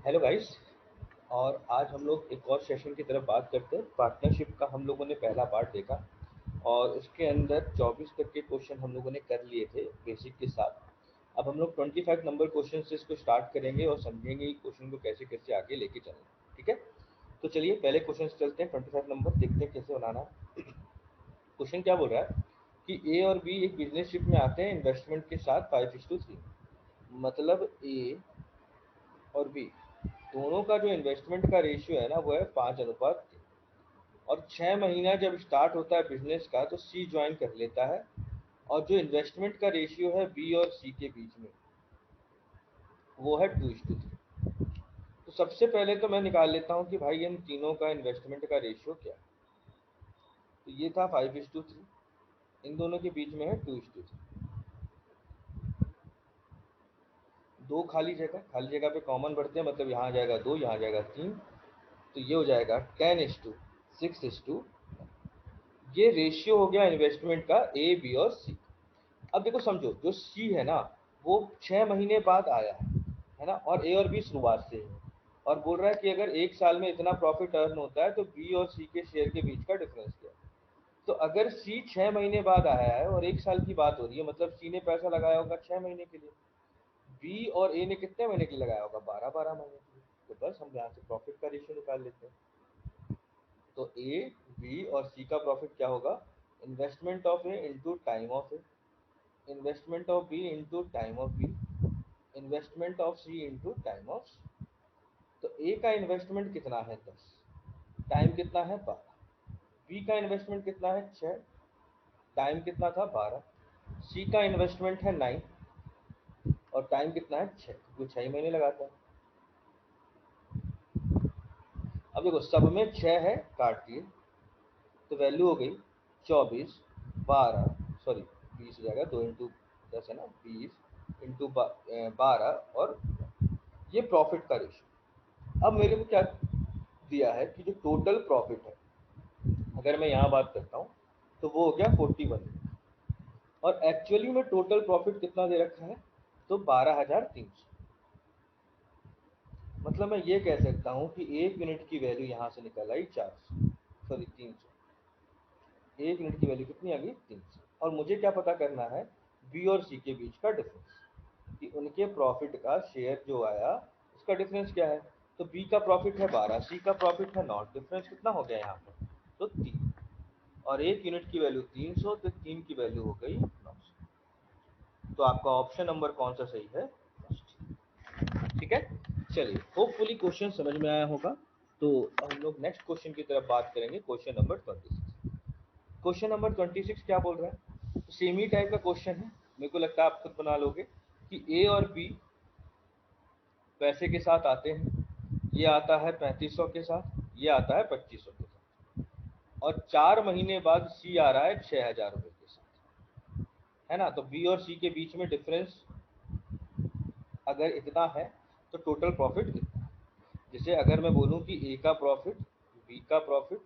Hello guys. और आज हम लोग एक और सेशन की तरफ बात करते हैं। पार्टनरशिप का हम लोगों ने पहला पार्ट देखा और उसके अंदर 24 तक के क्वेश्चन हम लोगों ने कर लिए थे बेसिक के साथ। अब हम लोग 25 नंबर क्वेश्चन से इसको स्टार्ट करेंगे और समझेंगे कि क्वेश्चन को कैसे कैसे आगे लेके चलना। ठीक है, तो चलिए पहले क्वेश्चन से चलते हैं। 25 नंबर देखते हैं कैसे बनाना है। क्वेश्चन क्या बोल रहा है कि ए और बी एक बिजनेसशिप में आते हैं इन्वेस्टमेंट के साथ 5:3। मतलब ए और बी दोनों का जो इन्वेस्टमेंट का रेशियो है ना वो है 5:3। और 6 महीना जब स्टार्ट होता है बिजनेस का तो सी ज्वाइन कर लेता है। और जो इन्वेस्टमेंट का रेशियो है बी और सी के बीच में वो है 2:3। तो सबसे पहले तो मैं निकाल लेता हूँ कि भाई इन तीनों का इन्वेस्टमेंट का रेशियो क्या है। तो ये था 5:3, इन दोनों के बीच में है 2:3। दो खाली जगह पे कॉमन बढ़ते हैं, मतलब यहाँ जाएगा 2, यहाँ जाएगा 3, तो ये हो जाएगा 10:6:। ये रेशियो हो गया इन्वेस्टमेंट का ए बी और सी। अब देखो समझो, जो सी है ना वो 6 महीने बाद आया है ना, और ए और बी शुरुआत से है। और बोल रहा है कि अगर एक साल में इतना प्रॉफिट अर्न होता है तो बी और सी के शेयर के बीच का डिफरेंस क्या है। तो अगर सी 6 महीने बाद आया है और एक साल की बात हो रही है, मतलब सी ने पैसा लगाया होगा 6 महीने के लिए, बी और ए ने कितने महीने के लिए लगाया होगा, 12 12 महीने के लिए। तो बस हम यहाँ से प्रॉफिट का रेशियो निकाल लेते हैं। तो ए बी और सी का प्रॉफिट क्या होगा, investment of A into time of A, investment of B into time of B, investment of C into time of C. तो ए का इन्वेस्टमेंट कितना है 10, टाइम कितना है 12, बी का इन्वेस्टमेंट कितना है 6, टाइम कितना था 12, सी का इन्वेस्टमेंट है 9 और टाइम कितना है 6, क्योंकि 6 महीने लगाता है। अब देखो सब में 6 है, काट दिए तो वैल्यू हो गई 24, 12, सॉरी 20 हो जाएगा, 2 इंटू 10 है ना, 20 इंटू 12 और ये प्रॉफिट का रेशियो। अब मेरे को क्या दिया है कि जो टोटल प्रॉफिट है, अगर मैं यहाँ बात करता हूँ तो वो हो गया 41। और एक्चुअली में टोटल प्रॉफिट कितना दे रखा है, तो 12,300। मतलब मैं ये कह सकता हूँ कि 1 यूनिट की वैल्यू यहाँ से निकल आई 400, सॉरी 300। 1 यूनिट की वैल्यू कितनी आ गई 300। और मुझे क्या पता करना है, बी और सी के बीच का डिफरेंस, कि उनके प्रॉफिट का शेयर जो आया उसका डिफरेंस क्या है। तो बी का प्रॉफिट है 12, सी का प्रॉफिट है 9, डिफरेंस कितना हो गया यहाँ पर, तो 3। और 1 यूनिट की वैल्यू 300, तो 3 की वैल्यू हो गई 900। तो आपका ऑप्शन नंबर कौन सा सही है, ठीक है। चलिए होपफुली क्वेश्चन समझ में आया होगा। तो हम लोग नेक्स्ट क्वेश्चन की तरफ बात करेंगे, क्वेश्चन नंबर 26। क्वेश्चन नंबर 26 क्या बोल रहा है, तो सेम ही टाइप का क्वेश्चन है, मेरे को लगता है आप खुद बना लोगे। कि ए और बी पैसे के साथ आते हैं, ये आता है 3500 के साथ, ये आता है 2500 के साथ। और 4 महीने बाद सी आ रहा है 6,000 रुपये के साथ, है ना। तो बी और सी के बीच में डिफरेंस अगर इतना है तो टोटल प्रॉफिट कितना है। जैसे अगर मैं बोलूं कि ए का प्रॉफिट, बी का प्रॉफिट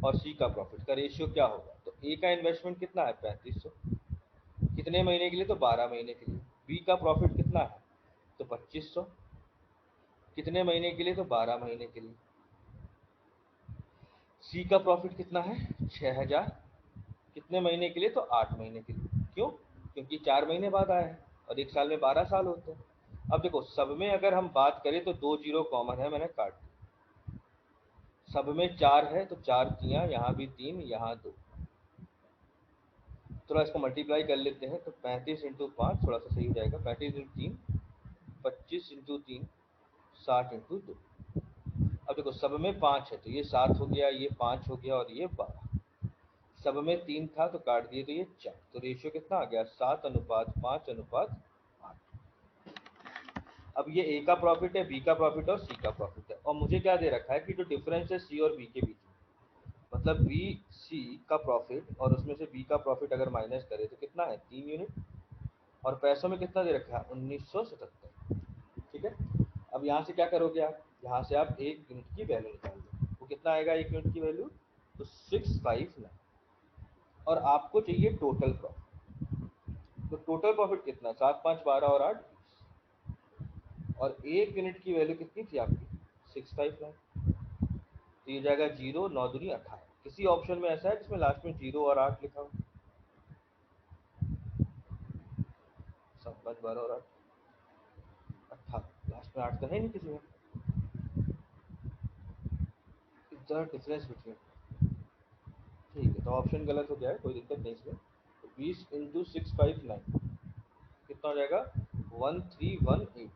और सी का प्रॉफिट का रेशियो क्या होगा, तो ए का इन्वेस्टमेंट कितना है 3500, कितने महीने के लिए, तो 12 महीने के लिए। बी का प्रॉफिट कितना है, तो 2500, कितने महीने के लिए, तो 12 महीने के लिए। सी का प्रॉफिट कितना है 6,000, कितने महीने के लिए, तो 8 महीने के लिए। क्यों, क्योंकि 4 महीने बाद आया है और एक साल में 12 साल होते हैं। अब देखो सब में अगर हम बात करें तो दो जीरो कॉमन है, मैंने काट दिया। सब में 4 है तो 4 तियाँ, यहाँ भी 3, यहाँ 2। थोड़ा इसको मल्टीप्लाई कर लेते हैं, तो 35 इंटू 5 थोड़ा सा सही हो जाएगा, 35 इंटू 3 25 इंटू 3 60 इंटू 2। अब देखो सब में 5 है तो ये 7 हो गया, ये 5 हो गया और ये 12। सब में 3 था तो काट दिए तो ये 4, तो रेशियो कितना आ गया 7:5:8। अब ये ए का प्रॉफिट है, बी का प्रॉफिट और सी का प्रॉफिट है, और मुझे क्या दे रखा है कि जो डिफरेंस है सी और बी के बीच में, मतलब बी सी का प्रॉफिट और उसमें से बी का प्रॉफिट अगर माइनस करें तो कितना है 3 यूनिट, और पैसों में कितना दे रखा है 1977। ठीक है। अब यहाँ से क्या करोगे आप, यहाँ से आप 1 यूनिट की वैल्यू निकाल लो, वो कितना आएगा 1 यूनिट की वैल्यू, तो 659। और आपको चाहिए टोटल प्रॉफिट, तो टोटल प्रॉफिट कितना, 7 5 12 और 8 20। और 1 यूनिट की वैल्यू कितनी थी आपकी 659। तो ये जाएगा 0, 9 दूनी 18। किसी ऑप्शन में ऐसा है जिसमें लास्ट में 0 और 8 लिखा हो? सब 5, 12 और 18, लास्ट में 8 तो है नहीं किसी में। इतना डिफरेंस बिटवीन, ठीक है, तो ऑप्शन गलत हो गया है, कोई दिक्कत नहीं इसमें। तो 20 इंटू 659 कितना हो जाएगा 1318।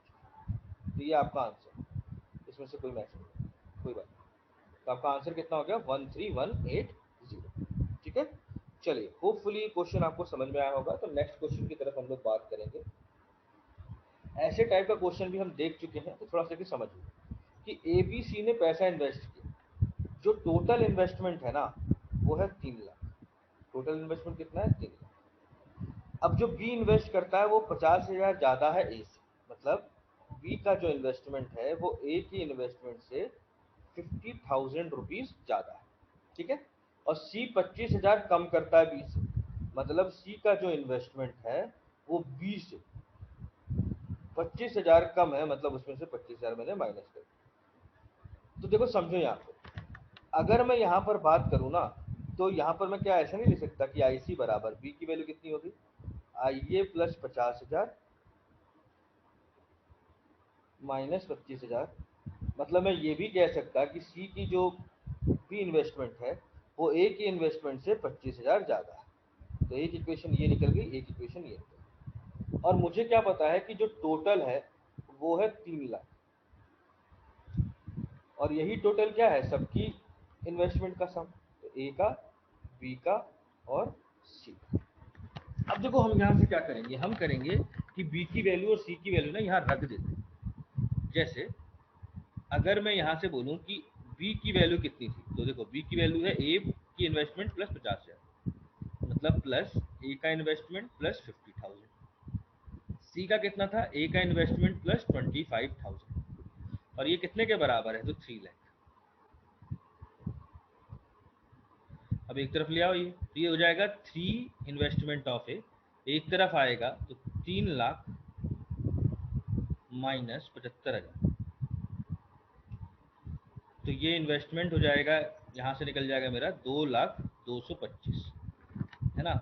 तो ये आपका आंसर, इसमें से कोई मैच नहीं, कोई बात नहीं। तो आपका आंसर कितना हो गया 13180। ठीक है, चलिए होपफुली क्वेश्चन आपको समझ में आया होगा। तो नेक्स्ट क्वेश्चन की तरफ हम लोग बात करेंगे। ऐसे टाइप का क्वेश्चन भी हम देख चुके हैं, तो थोड़ा सा कि समझिए कि एबीसी ने पैसा इन्वेस्ट किया, जो टोटल इन्वेस्टमेंट है ना वो है 3 लाख। टोटल इन्वेस्टमेंट कितना है 3 लाख। अब जो बी इन्वेस्ट करता है वो 50,000 ज्यादा है ए से, मतलब बी का जो इन्वेस्टमेंट है वो ए की इन्वेस्टमेंट से 50,000 रुपीज ज्यादा है। ठीक है, और सी 25,000 कम करता है बी से, मतलब सी का जो इन्वेस्टमेंट है वो बी से 25,000 कम है, मतलब उसमें से 25,000 मैंने माइनस कर दिया। तो देखो समझो यहाँ पे, अगर मैं यहाँ पर बात करूँ ना, तो यहाँ पर मैं क्या ऐसा नहीं लिख सकता कि आई सी बराबर बी की वैल्यू कितनी होगी, आई ए प्लस 50,000 माइनस 25,000। मतलब मैं ये भी कह सकता कि सी की जो भी इन्वेस्टमेंट है वो ए की इन्वेस्टमेंट से 25,000 ज्यादा है। तो एक इक्वेशन ये निकल गई, एक इक्वेशन ये निकल गई। और मुझे क्या पता है कि जो टोटल है वो है 3 लाख, और यही टोटल क्या है सबकी इन्वेस्टमेंट का सम, तो ए का, बी का और सी का। अब देखो हम यहाँ से क्या करेंगे, हम करेंगे कि बी की वैल्यू और सी की वैल्यू ना यहाँ रख देते हैं। जैसे अगर मैं यहाँ से बोलूँ कि बी की वैल्यू कितनी थी, तो देखो बी की वैल्यू है ए की इन्वेस्टमेंट प्लस 50,000, मतलब प्लस ए का इन्वेस्टमेंट प्लस 50,000। सी का कितना था, ए का इन्वेस्टमेंट प्लस 25,000, और ये कितने के बराबर है, तो 3 लाख। अब एक तरफ ले आओ ये, तो ये हो जाएगा 3 इन्वेस्टमेंट ऑफ ए, एक तरफ आएगा तो 3 लाख माइनस 75,000। तो ये इन्वेस्टमेंट हो जाएगा, यहाँ से निकल जाएगा मेरा 2,02,25, है ना,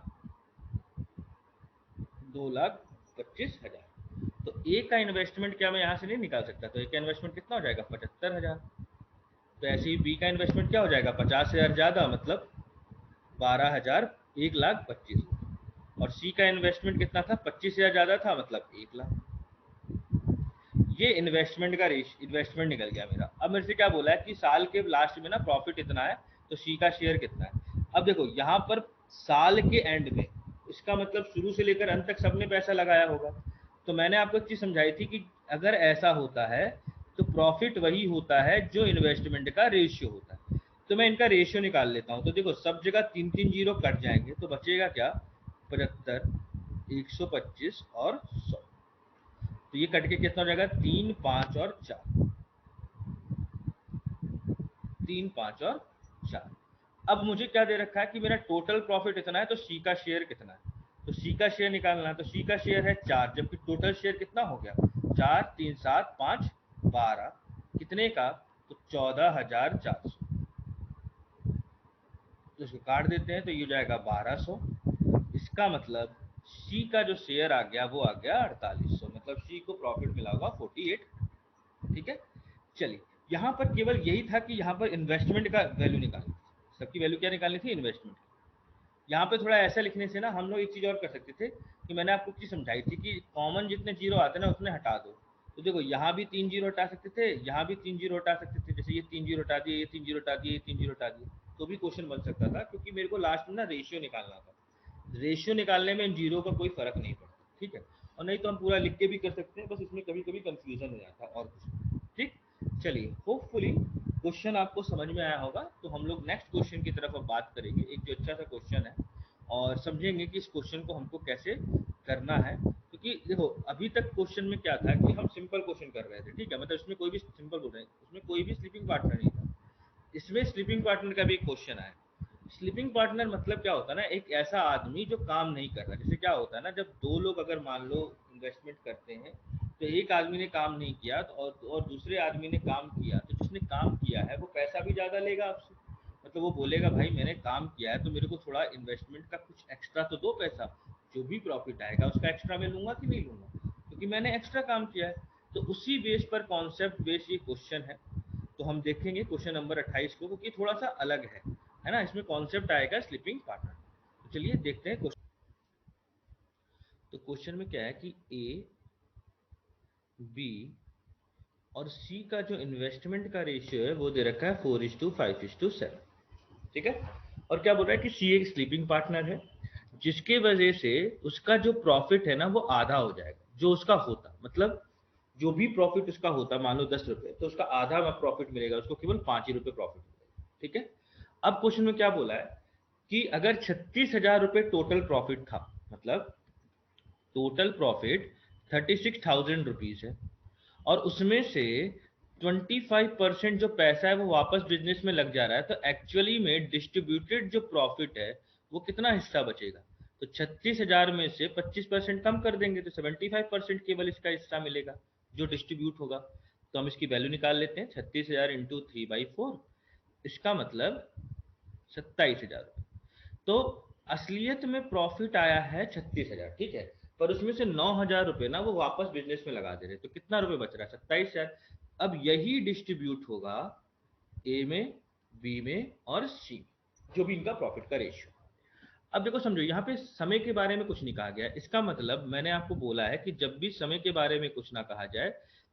2,25,000। तो ए का इन्वेस्टमेंट क्या मैं यहाँ से नहीं निकाल सकता, तो ए का इन्वेस्टमेंट कितना हो जाएगा 75,000। तो ऐसे ही बी का इन्वेस्टमेंट क्या हो जाएगा 50,000 ज्यादा, मतलब 12,000, 1,25,000। और सी का इन्वेस्टमेंट कितना था 25,000 ज्यादा था, मतलब 1 लाख। ये इन्वेस्टमेंट का इन्वेस्टमेंट निकल गया मेरा। अब मेरे से क्या बोला है कि साल के लास्ट में ना प्रॉफिट इतना है, तो सी का शेयर कितना है। अब देखो यहाँ पर साल के एंड में, इसका मतलब शुरू से लेकर अंत तक सबने पैसा लगाया होगा। तो मैंने आपको एक चीज समझाई थी कि अगर ऐसा होता है तो प्रॉफिट वही होता है जो इन्वेस्टमेंट का रेशियो होता है। तो मैं इनका रेशियो निकाल लेता हूँ। तो देखो सब जगह 3 3 जीरो कट जाएंगे, तो बचेगा क्या 75, 125 और 100। तो ये कट के कितना हो जाएगा 3, 5 और 4, 3, 5 और 4। अब मुझे क्या दे रखा है कि मेरा टोटल प्रॉफिट इतना है, तो सी का शेयर कितना है, तो सी का शेयर निकालना है। तो सी का शेयर है 4, जबकि टोटल शेयर कितना हो गया 4, 3, 7, 5, 12, कितने का, तो 14,400। तो इसको काट देते हैं तो ये हो जाएगा 1,200। इसका मतलब सी का जो शेयर आ गया वो आ गया 4,800, मतलब सी को प्रॉफिट मिला होगा 48। ठीक है, चलिए यहाँ पर केवल यही था कि यहाँ पर इन्वेस्टमेंट का वैल्यू निकालनी थी, सबकी वैल्यू क्या निकालनी थी, इन्वेस्टमेंट। यहाँ पे थोड़ा ऐसा लिखने से ना हम लोग एक चीज और कर सकते थे कि मैंने आपको चीज समझाई थी कि कॉमन जितने जीरो आते हैं ना उतने हटा दो। तो देखो यहाँ भी 3 जीरो हटा सकते थे, यहाँ भी 3 जीरो हटा सकते थे, जैसे ये 3 जीरो हटा दिए, ये 3 जीरो हटा दिए, ये 3 जीरो हटा दिए, तो भी क्वेश्चन बन सकता था, क्योंकि मेरे को लास्ट में ना रेशियो निकालना था। रेशियो निकालने में इन जीरो का कोई फर्क नहीं पड़ता। ठीक है, और नहीं तो हम पूरा लिख के भी कर सकते हैं, बस इसमें कभी कभी कंफ्यूजन हो जाता है और कुछ नहीं। ठीक, चलिए होपफुली क्वेश्चन आपको समझ में आया होगा। तो हम लोग नेक्स्ट क्वेश्चन की तरफ अब बात करेंगे, एक जो अच्छा सा क्वेश्चन है, और समझेंगे कि इस क्वेश्चन को हमको कैसे करना है। क्योंकि देखो अभी तक क्वेश्चन में क्या था कि हम सिंपल क्वेश्चन कर रहे थे, ठीक है, मतलब इसमें कोई भी सिंपल बोल रहे हैं, उसमें कोई भी स्लीपिंग पार्टनर नहीं था। इसमें स्लीपिंग पार्टनर का भी एक क्वेश्चन आया। स्लीपिंग पार्टनर मतलब क्या होता है ना, एक ऐसा आदमी जो काम नहीं कर रहा। जैसे क्या होता है ना, जब दो लोग अगर मान लो इन्वेस्टमेंट करते हैं, तो एक आदमी ने काम नहीं किया तो और दूसरे आदमी ने काम किया, तो जिसने काम किया है वो पैसा भी ज़्यादा लेगा आपसे। मतलब वो बोलेगा भाई मैंने काम किया है तो मेरे को थोड़ा इन्वेस्टमेंट का कुछ एक्स्ट्रा तो दो पैसा, जो भी प्रॉफिट आएगा उसका एक्स्ट्रा मैं लूँगा कि नहीं लूँगा, क्योंकि मैंने एक्स्ट्रा काम किया है। तो उसी बेस पर कॉन्सेप्ट बेस ये क्वेश्चन है। तो हम देखेंगे क्वेश्चन नंबर 28 को, क्योंकि थोड़ा सा अलग है ना, इसमें कॉन्सेप्ट आएगा स्लीपिंग पार्टनर। तो चलिए देखते हैं क्वेश्चन। तो क्वेश्चन में क्या है कि ए, बी और सी का जो इन्वेस्टमेंट का रेशियो है वो दे रखा है 4:5:7। ठीक है। और क्या बोल रहा है कि सी एक स्लीपिंग पार्टनर है, जिसके वजह से उसका जो प्रॉफिट है ना वो आधा हो जाएगा जो उसका होता, मतलब जो भी प्रॉफिट उसका होता, मान लो 10 रुपए, तो उसका आधा प्रॉफिट मिलेगा उसको, केवल 5 ही रुपए प्रॉफिट मिलेगा। ठीक है। अब क्वेश्चन में क्या बोला है कि अगर 36,000 रुपए टोटल प्रॉफिट था, मतलब टोटल प्रॉफिट 36,000 रुपीज है, और उसमें से 25% जो पैसा है वो वापस बिजनेस में लग जा रहा है, तो एक्चुअली में डिस्ट्रीब्यूटेड जो प्रॉफिट है वो कितना हिस्सा बचेगा। तो 36,000 में से 25% कम कर देंगे तो 75% केवल इसका हिस्सा मिलेगा जो डिस्ट्रीब्यूट होगा। तो हम इसकी वैल्यू निकाल लेते हैं, 36,000 इंटू 3/4, इसका मतलब 27,000। तो असलियत में प्रॉफिट आया है 36,000, ठीक है, पर उसमें से 9,000 रुपए ना वो वापस बिजनेस में लगा दे रहे, तो कितना रुपए बच रहा है, 27,000। अब यही डिस्ट्रीब्यूट होगा ए में, बी में और सी में, जो भी इनका प्रॉफिट का रेशियो। अब देखो समझो, यहाँ पे समय के बारे में कुछ नहीं कहा गया, इसका मतलब मैंने आपको बोला है कि जब भी समय के बारे में कुछ ना कहा जाए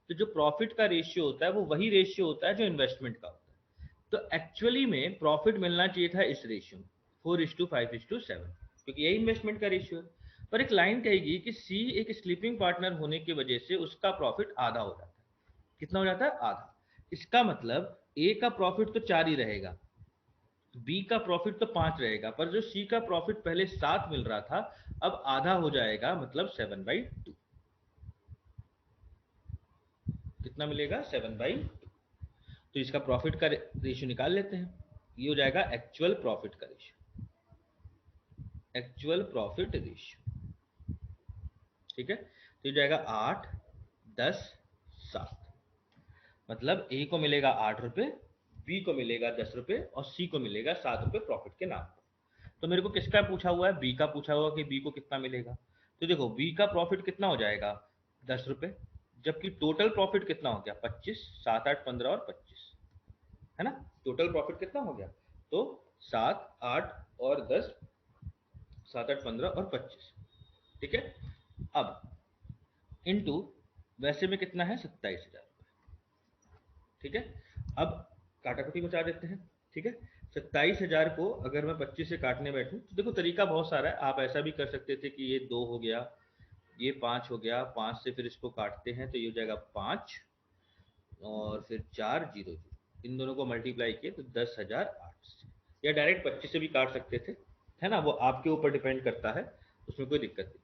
तो जो प्रॉफिट का रेशियो होता है वो वही रेशियो होता है जो इन्वेस्टमेंट का होता है। तो एक्चुअली में प्रॉफिट मिलना चाहिए था इस रेशियो में, 4:5:7, क्योंकि यही इन्वेस्टमेंट का रेशियो है। पर एक लाइन कहेगी कि सी एक स्लीपिंग पार्टनर होने की वजह से उसका प्रॉफिट आधा हो जाता है। कितना हो जाता है, आधा। इसका मतलब ए का प्रॉफिट तो 4 ही रहेगा, बी का प्रॉफिट तो 5 रहेगा, पर जो सी का प्रॉफिट पहले 7 मिल रहा था अब आधा हो जाएगा, मतलब 7/2। कितना मिलेगा, 7/2। तो इसका प्रॉफिट का रेशियो निकाल लेते हैं, ये हो जाएगा एक्चुअल प्रॉफिट का रेशियो, एक्चुअल प्रॉफिट रेशियो। ठीक है। तो ये जाएगा 8, 10, 7। मतलब ए को मिलेगा 8 रुपए, बी को मिलेगा 10 रुपए और सी को मिलेगा 7 रुपए प्रॉफिट के नाम पर। तो मेरे को किसका पूछा हुआ है, बी का पूछा हुआ कि बी को कितना मिलेगा। तो देखो बी का प्रॉफिट कितना हो जाएगा, 10 रुपए, जबकि टोटल प्रॉफिट कितना हो गया, 25, 7, 8, 15 और 25, है ना। टोटल प्रॉफिट कितना हो गया, तो 7, 8 और 10, 7, 8, 15 और 25। ठीक है। अब इनटू वैसे में कितना है, 27,000। ठीक है। अब काटाकुटी बचा देते हैं। ठीक है। 27,000 को अगर मैं 25 से काटने बैठूं तो देखो तरीका बहुत सारा है, आप ऐसा भी कर सकते थे कि ये 2 हो गया, ये 5 हो गया, 5 से फिर इसको काटते हैं तो ये हो जाएगा 5 और फिर 4 0 0, इन दोनों को मल्टीप्लाई किए तो 10,008 से, या डायरेक्ट 25 से भी काट सकते थे, है ना, वो आपके ऊपर डिपेंड करता है, उसमें कोई दिक्कत नहीं।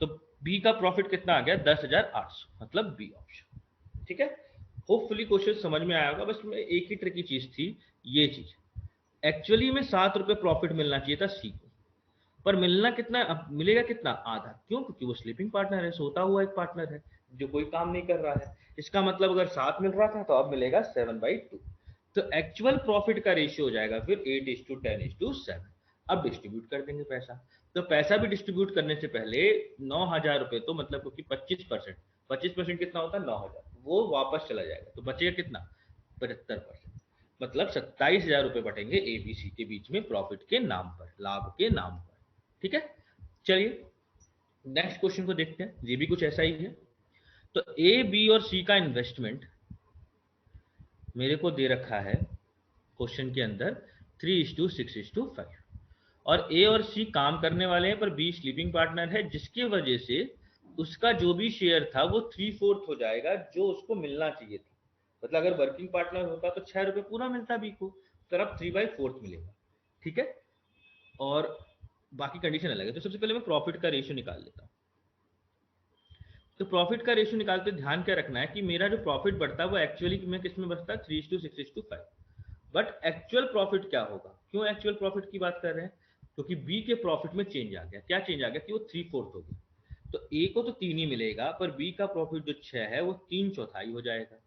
तो बी का प्रॉफिट कितना आ गया, 10,800, मतलब बी ऑप्शन। ठीक है। होपफुली क्वेश्चन समझ में आया होगा, बस में एक ही ट्रिकी चीज थी, ये चीज एक्चुअली में 7 रुपए प्रॉफिट मिलना चाहिए था सी को, पर मिलना कितना, अब मिलेगा कितना, आधा। क्यों, क्योंकि वो स्लीपिंग पार्टनर है, सोता हुआ एक पार्टनर है जो कोई काम नहीं कर रहा है। इसका मतलब अगर 7 मिल रहा था तो अब मिलेगा 7/2। तो एक्चुअल प्रॉफिट का रेशियो हो जाएगा फिर 8:10:7। अब डिस्ट्रीब्यूट कर देंगे पैसा। तो पैसा भी डिस्ट्रीब्यूट करने से पहले 9,000 रुपए, तो मतलब क्योंकि 25%, 25% कितना होता है, 9,000, वो वापस चला जाएगा, तो बचेगा कितना, 75%। मतलब 27,000 रुपए बटेंगे ए बी सी के बीच में प्रॉफिट के नाम पर, लाभ के नाम पर। ठीक है। चलिए नेक्स्ट क्वेश्चन को देखते हैं, ये भी कुछ ऐसा ही है। तो ए बी और सी का इन्वेस्टमेंट मेरे को दे रखा है क्वेश्चन के अंदर 3:6:5, और ए और सी काम करने वाले हैं पर बी स्लीपिंग पार्टनर है, जिसकी वजह से उसका जो भी शेयर था वो 3/4 हो जाएगा जो उसको मिलना चाहिए था। मतलब अगर वर्किंग पार्टनर होता तो 6 रुपए पूरा मिलता बी को, तो अब 3/4 मिलेगा। ठीक है। और बाकी कंडीशन अलग है। तो सबसे पहले मैं प्रॉफिट का रेशियो निकाल लेता हूँ। तो प्रॉफिट का रेशियो निकालते ध्यान क्या रखना है कि मेरा जो प्रॉफिट बढ़ता है वो एक्चुअली में किस में बचता है, 3:6:5। बट एक्चुअल प्रॉफिट क्या होगा, क्यों एक्चुअल प्रॉफिट की बात कर रहे हैं, क्योंकि बी के प्रॉफिट में चेंज आ गया। क्या चेंज आ गया कि वो 3/4 हो गया। तो ए को तो 3 ही मिलेगा, पर बी का प्रॉफिट जो 6 है वो 3/4 हो जाएगा।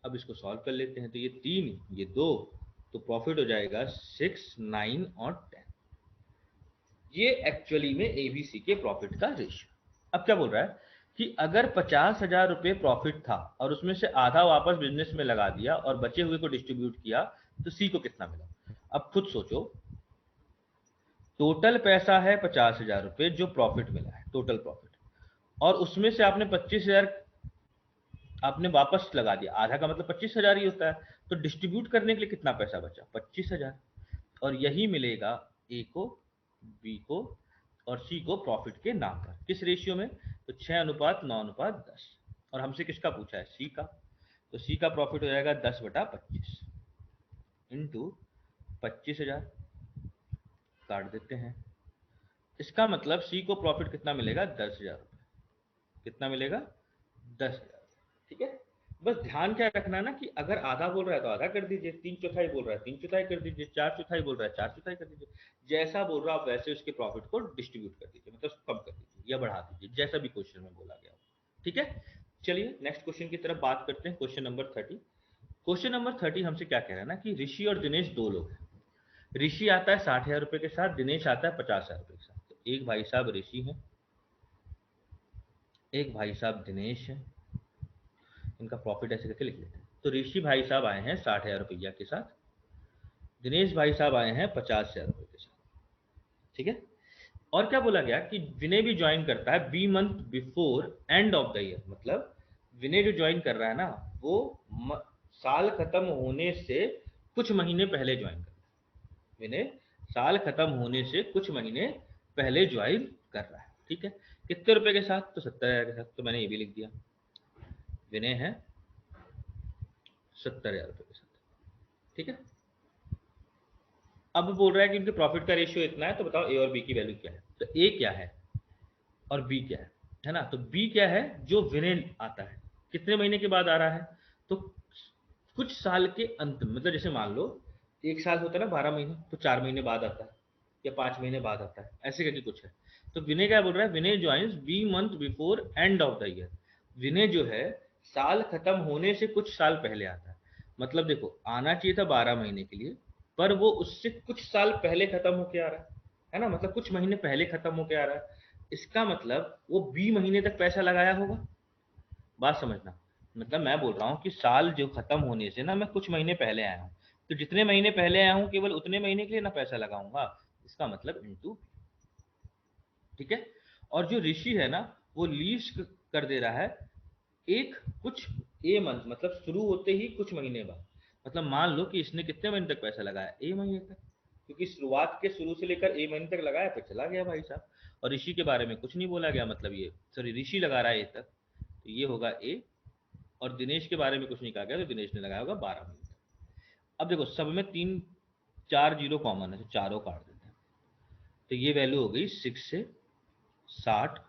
अब इसको सॉल्व कर लेते हैं, तो ये 3 ये 2, तो प्रॉफिट हो जाएगा 6, 9 और 10। ये एक्चुअली में एबीसी के प्रॉफिट का रेशियो। अब क्या बोल रहा है कि अगर 50,000 रुपए प्रॉफिट था और उसमें से आधा वापस बिजनेस में लगा दिया और बचे हुए को डिस्ट्रीब्यूट किया, तो सी को कितना मिला। अब खुद सोचो, टोटल पैसा है 50,000 रुपए जो प्रॉफिट मिला है, टोटल प्रॉफिट, और उसमें से आपने 25,000 आपने वापस लगा दिया, आधा का मतलब 25,000 ही होता है, तो डिस्ट्रीब्यूट करने के लिए कितना पैसा बचा, 25,000। और यही मिलेगा ए को, बी को और सी को प्रॉफिट के नाम पर। किस रेशियो में, तो 6:9:10। और हमसे किसका पूछा है, सी का, तो सी का प्रॉफिट हो जाएगा 10/25 इंटू 25,000, काट देते हैं। इसका मतलब सी को प्रॉफिट कितना मिलेगा, 10,000 रुपये। कितना मिलेगा, 10,000। ठीक है, बस ध्यान क्या रखना ना कि अगर आधा बोल रहा है तो आधा कर दीजिए, 3/4 बोल रहा है 3/4 कर दीजिए, 4/4 बोल रहा है 4/4 कर दीजिए। जैसा बोल रहा है आप वैसे उसके प्रॉफिट को डिस्ट्रीब्यूट कर दीजिए, मतलब उसको कम कर दीजिए या बढ़ा दीजिए, जैसा भी क्वेश्चन में बोला गया हो। ठीक है, चलिए नेक्स्ट क्वेश्चन की तरफ बात करते हैं। Question number 30। क्वेश्चन नंबर 30 हमसे क्या कह रहा है ना कि ऋषि और दिनेश दो लोग हैं। ऋषि आता है 60,000 रुपए के साथ, दिनेश आता है 50,000 रुपए के साथ। तो एक भाई साहब ऋषि है, एक भाई साहब दिनेश है। इनका प्रॉफिट ऐसे करके लिख लेते हैं। तो ऋषि भाई साहब आए हैं 60,000 रुपया के साथ, दिनेश भाई साहब आए हैं 50,000 रुपए के साथ। ठीक है, और क्या बोला गया कि विनय भी ज्वाइन करता है बी month before end of the year. मतलब विनय जो ज्वाइन कर रहा है ना, वो साल खत्म होने से कुछ महीने पहले ज्वाइन कर रहा है। विनय साल खत्म होने से कुछ महीने पहले ज्वाइन कर रहा है। ठीक है, कितने रुपए के साथ, तो 70,000 के साथ। तो मैंने ये भी लिख दिया, विनय है 70,000 रुपए के साथ। ठीक है, अब बोल रहा है कि इनके प्रॉफिट का रेशियो इतना है, तो बताओ ए और बी की वैल्यू क्या है। तो ए क्या है और बी क्या है ना। तो बी क्या है, जो विनय आता है कितने महीने के बाद आ रहा है, तो कुछ साल के अंत में, मतलब जैसे मान लो एक साल होता है ना 12 महीने, तो 4 महीने बाद आता है या 5 महीने बाद आता है, ऐसे करके कुछ है। तो विनय क्या बोल रहा है, Vinay joins B month before end of the year. Vinay जो है साल खत्म होने से कुछ साल पहले आता है। मतलब देखो, आना चाहिए था 12 महीने के लिए, पर वो उससे कुछ साल पहले खत्म होके आ रहा है ना, मतलब कुछ महीने पहले खत्म होके आ रहा है। इसका मतलब वो बी महीने तक पैसा लगाया होगा। बात समझना, मतलब मैं बोल रहा हूँ कि साल जो खत्म होने से ना मैं कुछ महीने पहले आया हूँ, तो जितने महीने पहले आया हूँ केवल उतने महीने के लिए ना पैसा लगाऊंगा। इसका मतलब इंटू। ठीक है, और जो ऋषि है ना, वो लीज कर दे रहा है एक कुछ ए मंथ, मतलब शुरू होते ही कुछ महीने बाद। मतलब मान लो कि इसने कितने महीने तक पैसा लगाया, ए महीने तक, क्योंकि शुरुआत के शुरू से लेकर ए महीने तक लगाया, फिर चला गया भाई साहब। और ऋषि के बारे में कुछ नहीं बोला गया, मतलब ये सॉरी ऋषि लगा रहा है ए तक, तो ये होगा ए। और दिनेश के बारे में कुछ नहीं कहा गया, तो दिनेश ने लगाया होगा 12 महीने तक। अब देखो सब में 3 4 जीरो कॉमन है, तो चारों काट देते हैं। तो ये वैल्यू हो गई 6 से 60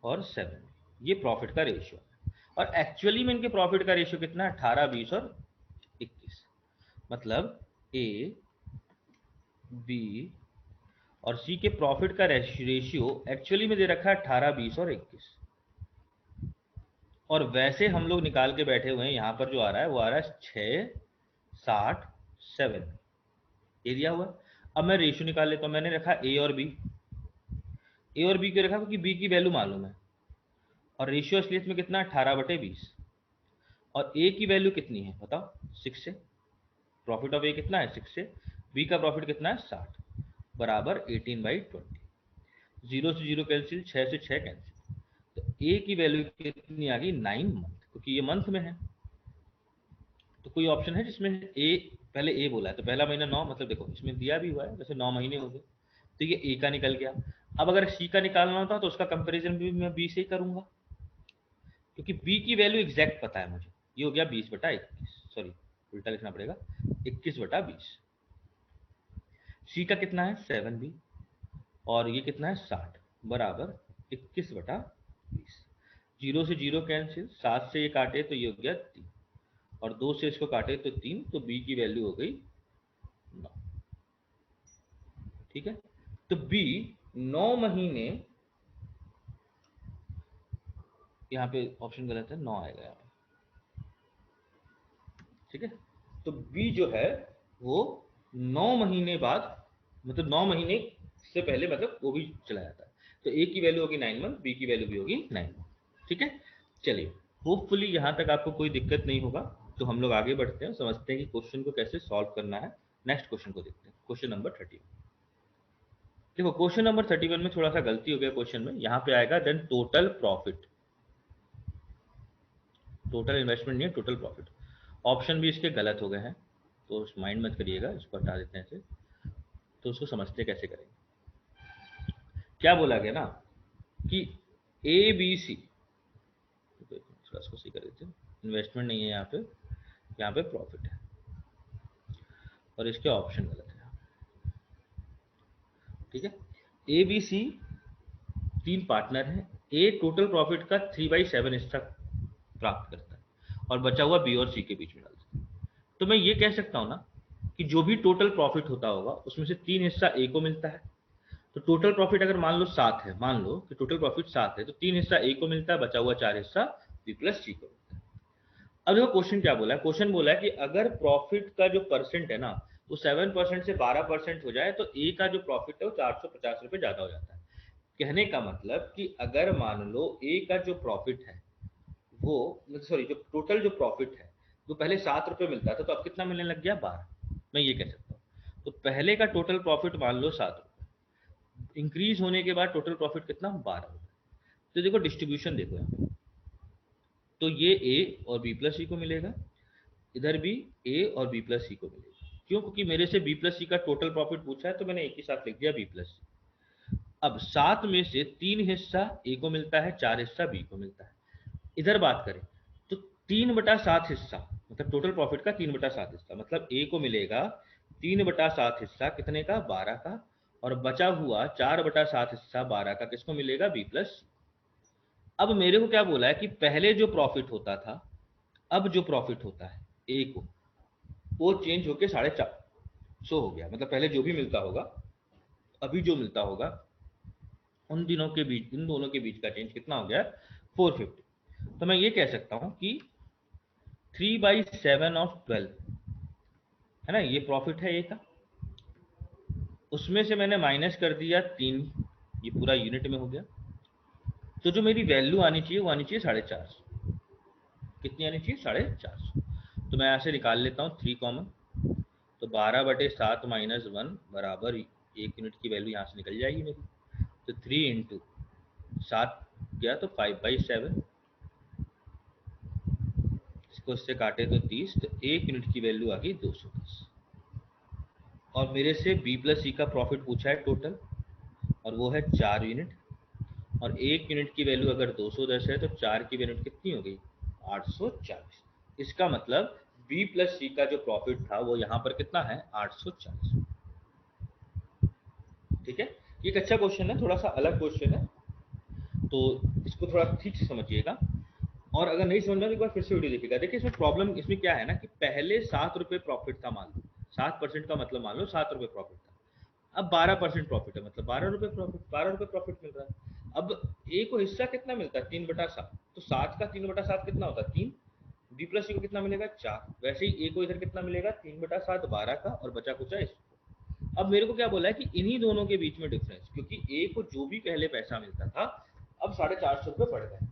और 7। ये प्रॉफिट का रेशियो है। और एक्चुअली में इनके प्रॉफिट का रेशियो कितना है, 18, 20 और 21। मतलब ए, बी और सी के प्रॉफिट का रेशियो एक्चुअली में दे रखा है 18, 20 और 21। और वैसे हम लोग निकाल के बैठे हुए हैं, यहां पर जो आ रहा है वो आ रहा है 6, 60, 7, ये दिया हुआ है। अब मैं रेशियो निकाल लेता हूं। मैंने रखा ए और बी, ए और बी क्यों रखा, क्योंकि बी की वैल्यू मालूम है, और रेशियो असलियत में कितना, 18/20। और ए की वैल्यू कितनी है बताओ, 6 से। प्रॉफिट ऑफ ए कितना है, 6 से। बी का प्रॉफिट कितना है, 60, बराबर 18/20। जीरो से जीरो कैंसिल, 6 से 6 कैंसिल। तो ए की वैल्यू कितनी आ गई, 9 मंथ, क्योंकि ये मंथ में है। तो कोई ऑप्शन है जिसमें ए, पहले ए बोला है तो पहला महीना 9, मतलब देखो इसमें दिया भी हुआ है, जैसे 9 महीने हो गए, तो ये ए का निकल गया। अब अगर सी का निकालना होता तो उसका कंपैरिजन भी मैं बी से ही करूंगा, क्योंकि बी की वैल्यू एग्जैक्ट पता है मुझे। ये हो गया 20/21, सॉरी उल्टा लिखना पड़ेगा, 21/20। सी का कितना है, 7 भी, और ये कितना है, 60, बराबर 21/20। जीरो से जीरो कैंसिल, 7 से ये काटे तो ये हो गया 3, और 2 से इसको काटे तो 3, तो बी की वैल्यू हो गई 9। ठीक है, तो बी 9 महीने यहाँ पे ऑप्शन गलत है, 9 आएगा यहाँ पे। ठीक है, तो बी जो है वो 9 महीने बाद, मतलब 9 महीने से पहले मतलब वो भी चला जाता है। तो ए की वैल्यू होगी 9 मंथ, बी की वैल्यू भी होगी 9 मंथ। ठीक है, चलिए होपफुली यहाँ तक आपको कोई दिक्कत नहीं होगा। तो हम लोग आगे बढ़ते हैं, समझते हैं कि क्वेश्चन को कैसे सॉल्व करना है। नेक्स्ट क्वेश्चन को देखते हैं, क्वेश्चन नंबर 31। देखो क्वेश्चन नंबर 31 में थोड़ा सा गलती हो गया क्वेश्चन में, यहाँ पे आएगा then total profit. Total investment नहीं है, टोटल प्रॉफिट। ऑप्शन भी इसके गलत हो गए हैं, तो माइंड मत करिएगा, इसको हटा देते हैं इसे। तो उसको समझते कैसे करेंगे। क्या बोला गया ना कि ए बी सी, इसको सी कर देते हैं, इन्वेस्टमेंट नहीं है यहाँ पे प्रॉफिट है, और इसके ऑप्शन गलत है। ठीक है, ए बी सी तीन पार्टनर हैं। ए टोटल प्रॉफिट का 3/7 हिस्सा प्राप्त करता है और बचा हुआ बी और सी के बीच में डालता है। तो मैं ये कह सकता हूं ना कि जो भी टोटल प्रॉफिट होता होगा उसमें से 3 हिस्सा ए को मिलता है। तो टोटल प्रॉफिट अगर मान लो 7 है, मान लो कि टोटल प्रॉफिट 7 है, तो 3 हिस्सा ए को मिलता है, बचा हुआ 4 हिस्सा बी प्लस सी को मिलता है। अब देखो क्वेश्चन क्या बोला है, क्वेश्चन बोला है कि अगर प्रॉफिट का जो परसेंट है ना वो 7% से 12% हो जाए तो ए का जो प्रॉफिट है वो 450 रुपए ज्यादा हो जाता है। कहने का मतलब कि अगर मान लो ए का जो प्रॉफिट है वो, सॉरी, जो टोटल जो प्रॉफिट है वो पहले 7 रुपए मिलता था, तो अब कितना मिलने लग गया, 12। मैं ये कह सकता हूँ। तो पहले का टोटल प्रॉफिट मान लो 7 रुपए, इंक्रीज होने के बाद टोटल प्रॉफिट कितना, 12 रुपए। तो देखो डिस्ट्रीब्यूशन देखो यहाँ, तो ये ए और बी प्लस सी को मिलेगा, इधर भी ए और बी प्लस सी को मिलेगा। क्यों, क्योंकि मेरे से बी प्लस सी का टोटल प्रॉफिट पूछा है, तो मैंने एक ही साथ लिख दिया बी प्लस सी। अब 7 में से 3 हिस्सा ए को मिलता है, 4 हिस्सा बी को मिलता है। इधर बात करें तो 3/7 हिस्सा, मतलब टोटल प्रॉफिट का 3/7 हिस्सा, मतलब ए को मिलेगा 3/7 हिस्सा, कितने का, 12 का। और बचा हुआ 4/7 हिस्सा 12 का किसको मिलेगा, बी प्लस। अब मेरे को क्या बोला है कि पहले जो प्रॉफिट होता था, अब जो प्रॉफिट होता है ए को, वो चेंज होके 450 हो गया। मतलब पहले जो भी मिलता होगा, अभी जो मिलता होगा, उन दिनों के बीच, इन दोनों के बीच का चेंज कितना हो गया, 450। तो मैं ये कह सकता हूं कि 3/7 ऑफ 12 है ना, ये प्रॉफिट है ए का। उसमें से मैंने माइनस कर दिया 3, ये पूरा यूनिट में हो गया। तो जो मेरी वैल्यू आनी चाहिए वो आनी चाहिए 450। कितनी आनी चाहिए, 450। तो मैं यहाँ से निकाल लेता हूँ 3 कॉमन। तो 12/7 माइनस 1 बराबर 1 यूनिट की वैल्यू यहाँ से निकल जाएगी मेरी। तो 3 इंटू 7 गया तो 5/7, इसको इससे काटे तो 30, तो 1 यूनिट की वैल्यू आ गई 210। और मेरे से बी प्लस सी का प्रॉफिट पूछा है टोटल, और वो है 4 यूनिट। और 1 यूनिट की वैल्यू अगर 210 है तो 4 की वैल्यू कितनी हो गई, 840। इसका मतलब बी प्लस सी का जो प्रॉफिट था वो यहाँ पर कितना है, 840। ठीक है, ये एक अच्छा क्वेश्चन है, थोड़ा सा अलग क्वेश्चन है, तो इसको थोड़ा ठीक से समझिएगा। और अगर नहीं समझ में तो एक बार फिर से वीडियो देखिएगा। देखिए इसमें प्रॉब्लम इसमें क्या है ना कि पहले 7 रुपए प्रॉफिट था, मान लो 7% का मतलब मान लो 7 रुपए प्रॉफिट था। अब 12% प्रॉफिट है, मतलब 12 रुपए प्रॉफिट, 12 रुपए प्रॉफिट मिल रहा है। अब ए को हिस्सा कितना मिलता है, 3/7। तो 7 का 3/7 कितना होता है, 3। बी प्लस सी को कितना मिलेगा, 4। वैसे ही ए को इधर कितना मिलेगा, 3/7 12 का, और बचा कुचा इसको। अब मेरे को क्या बोला है कि इन्हीं दोनों के बीच में डिफरेंस, क्योंकि ए को जो भी पहले पैसा मिलता था अब 450 रुपये बढ़ गए,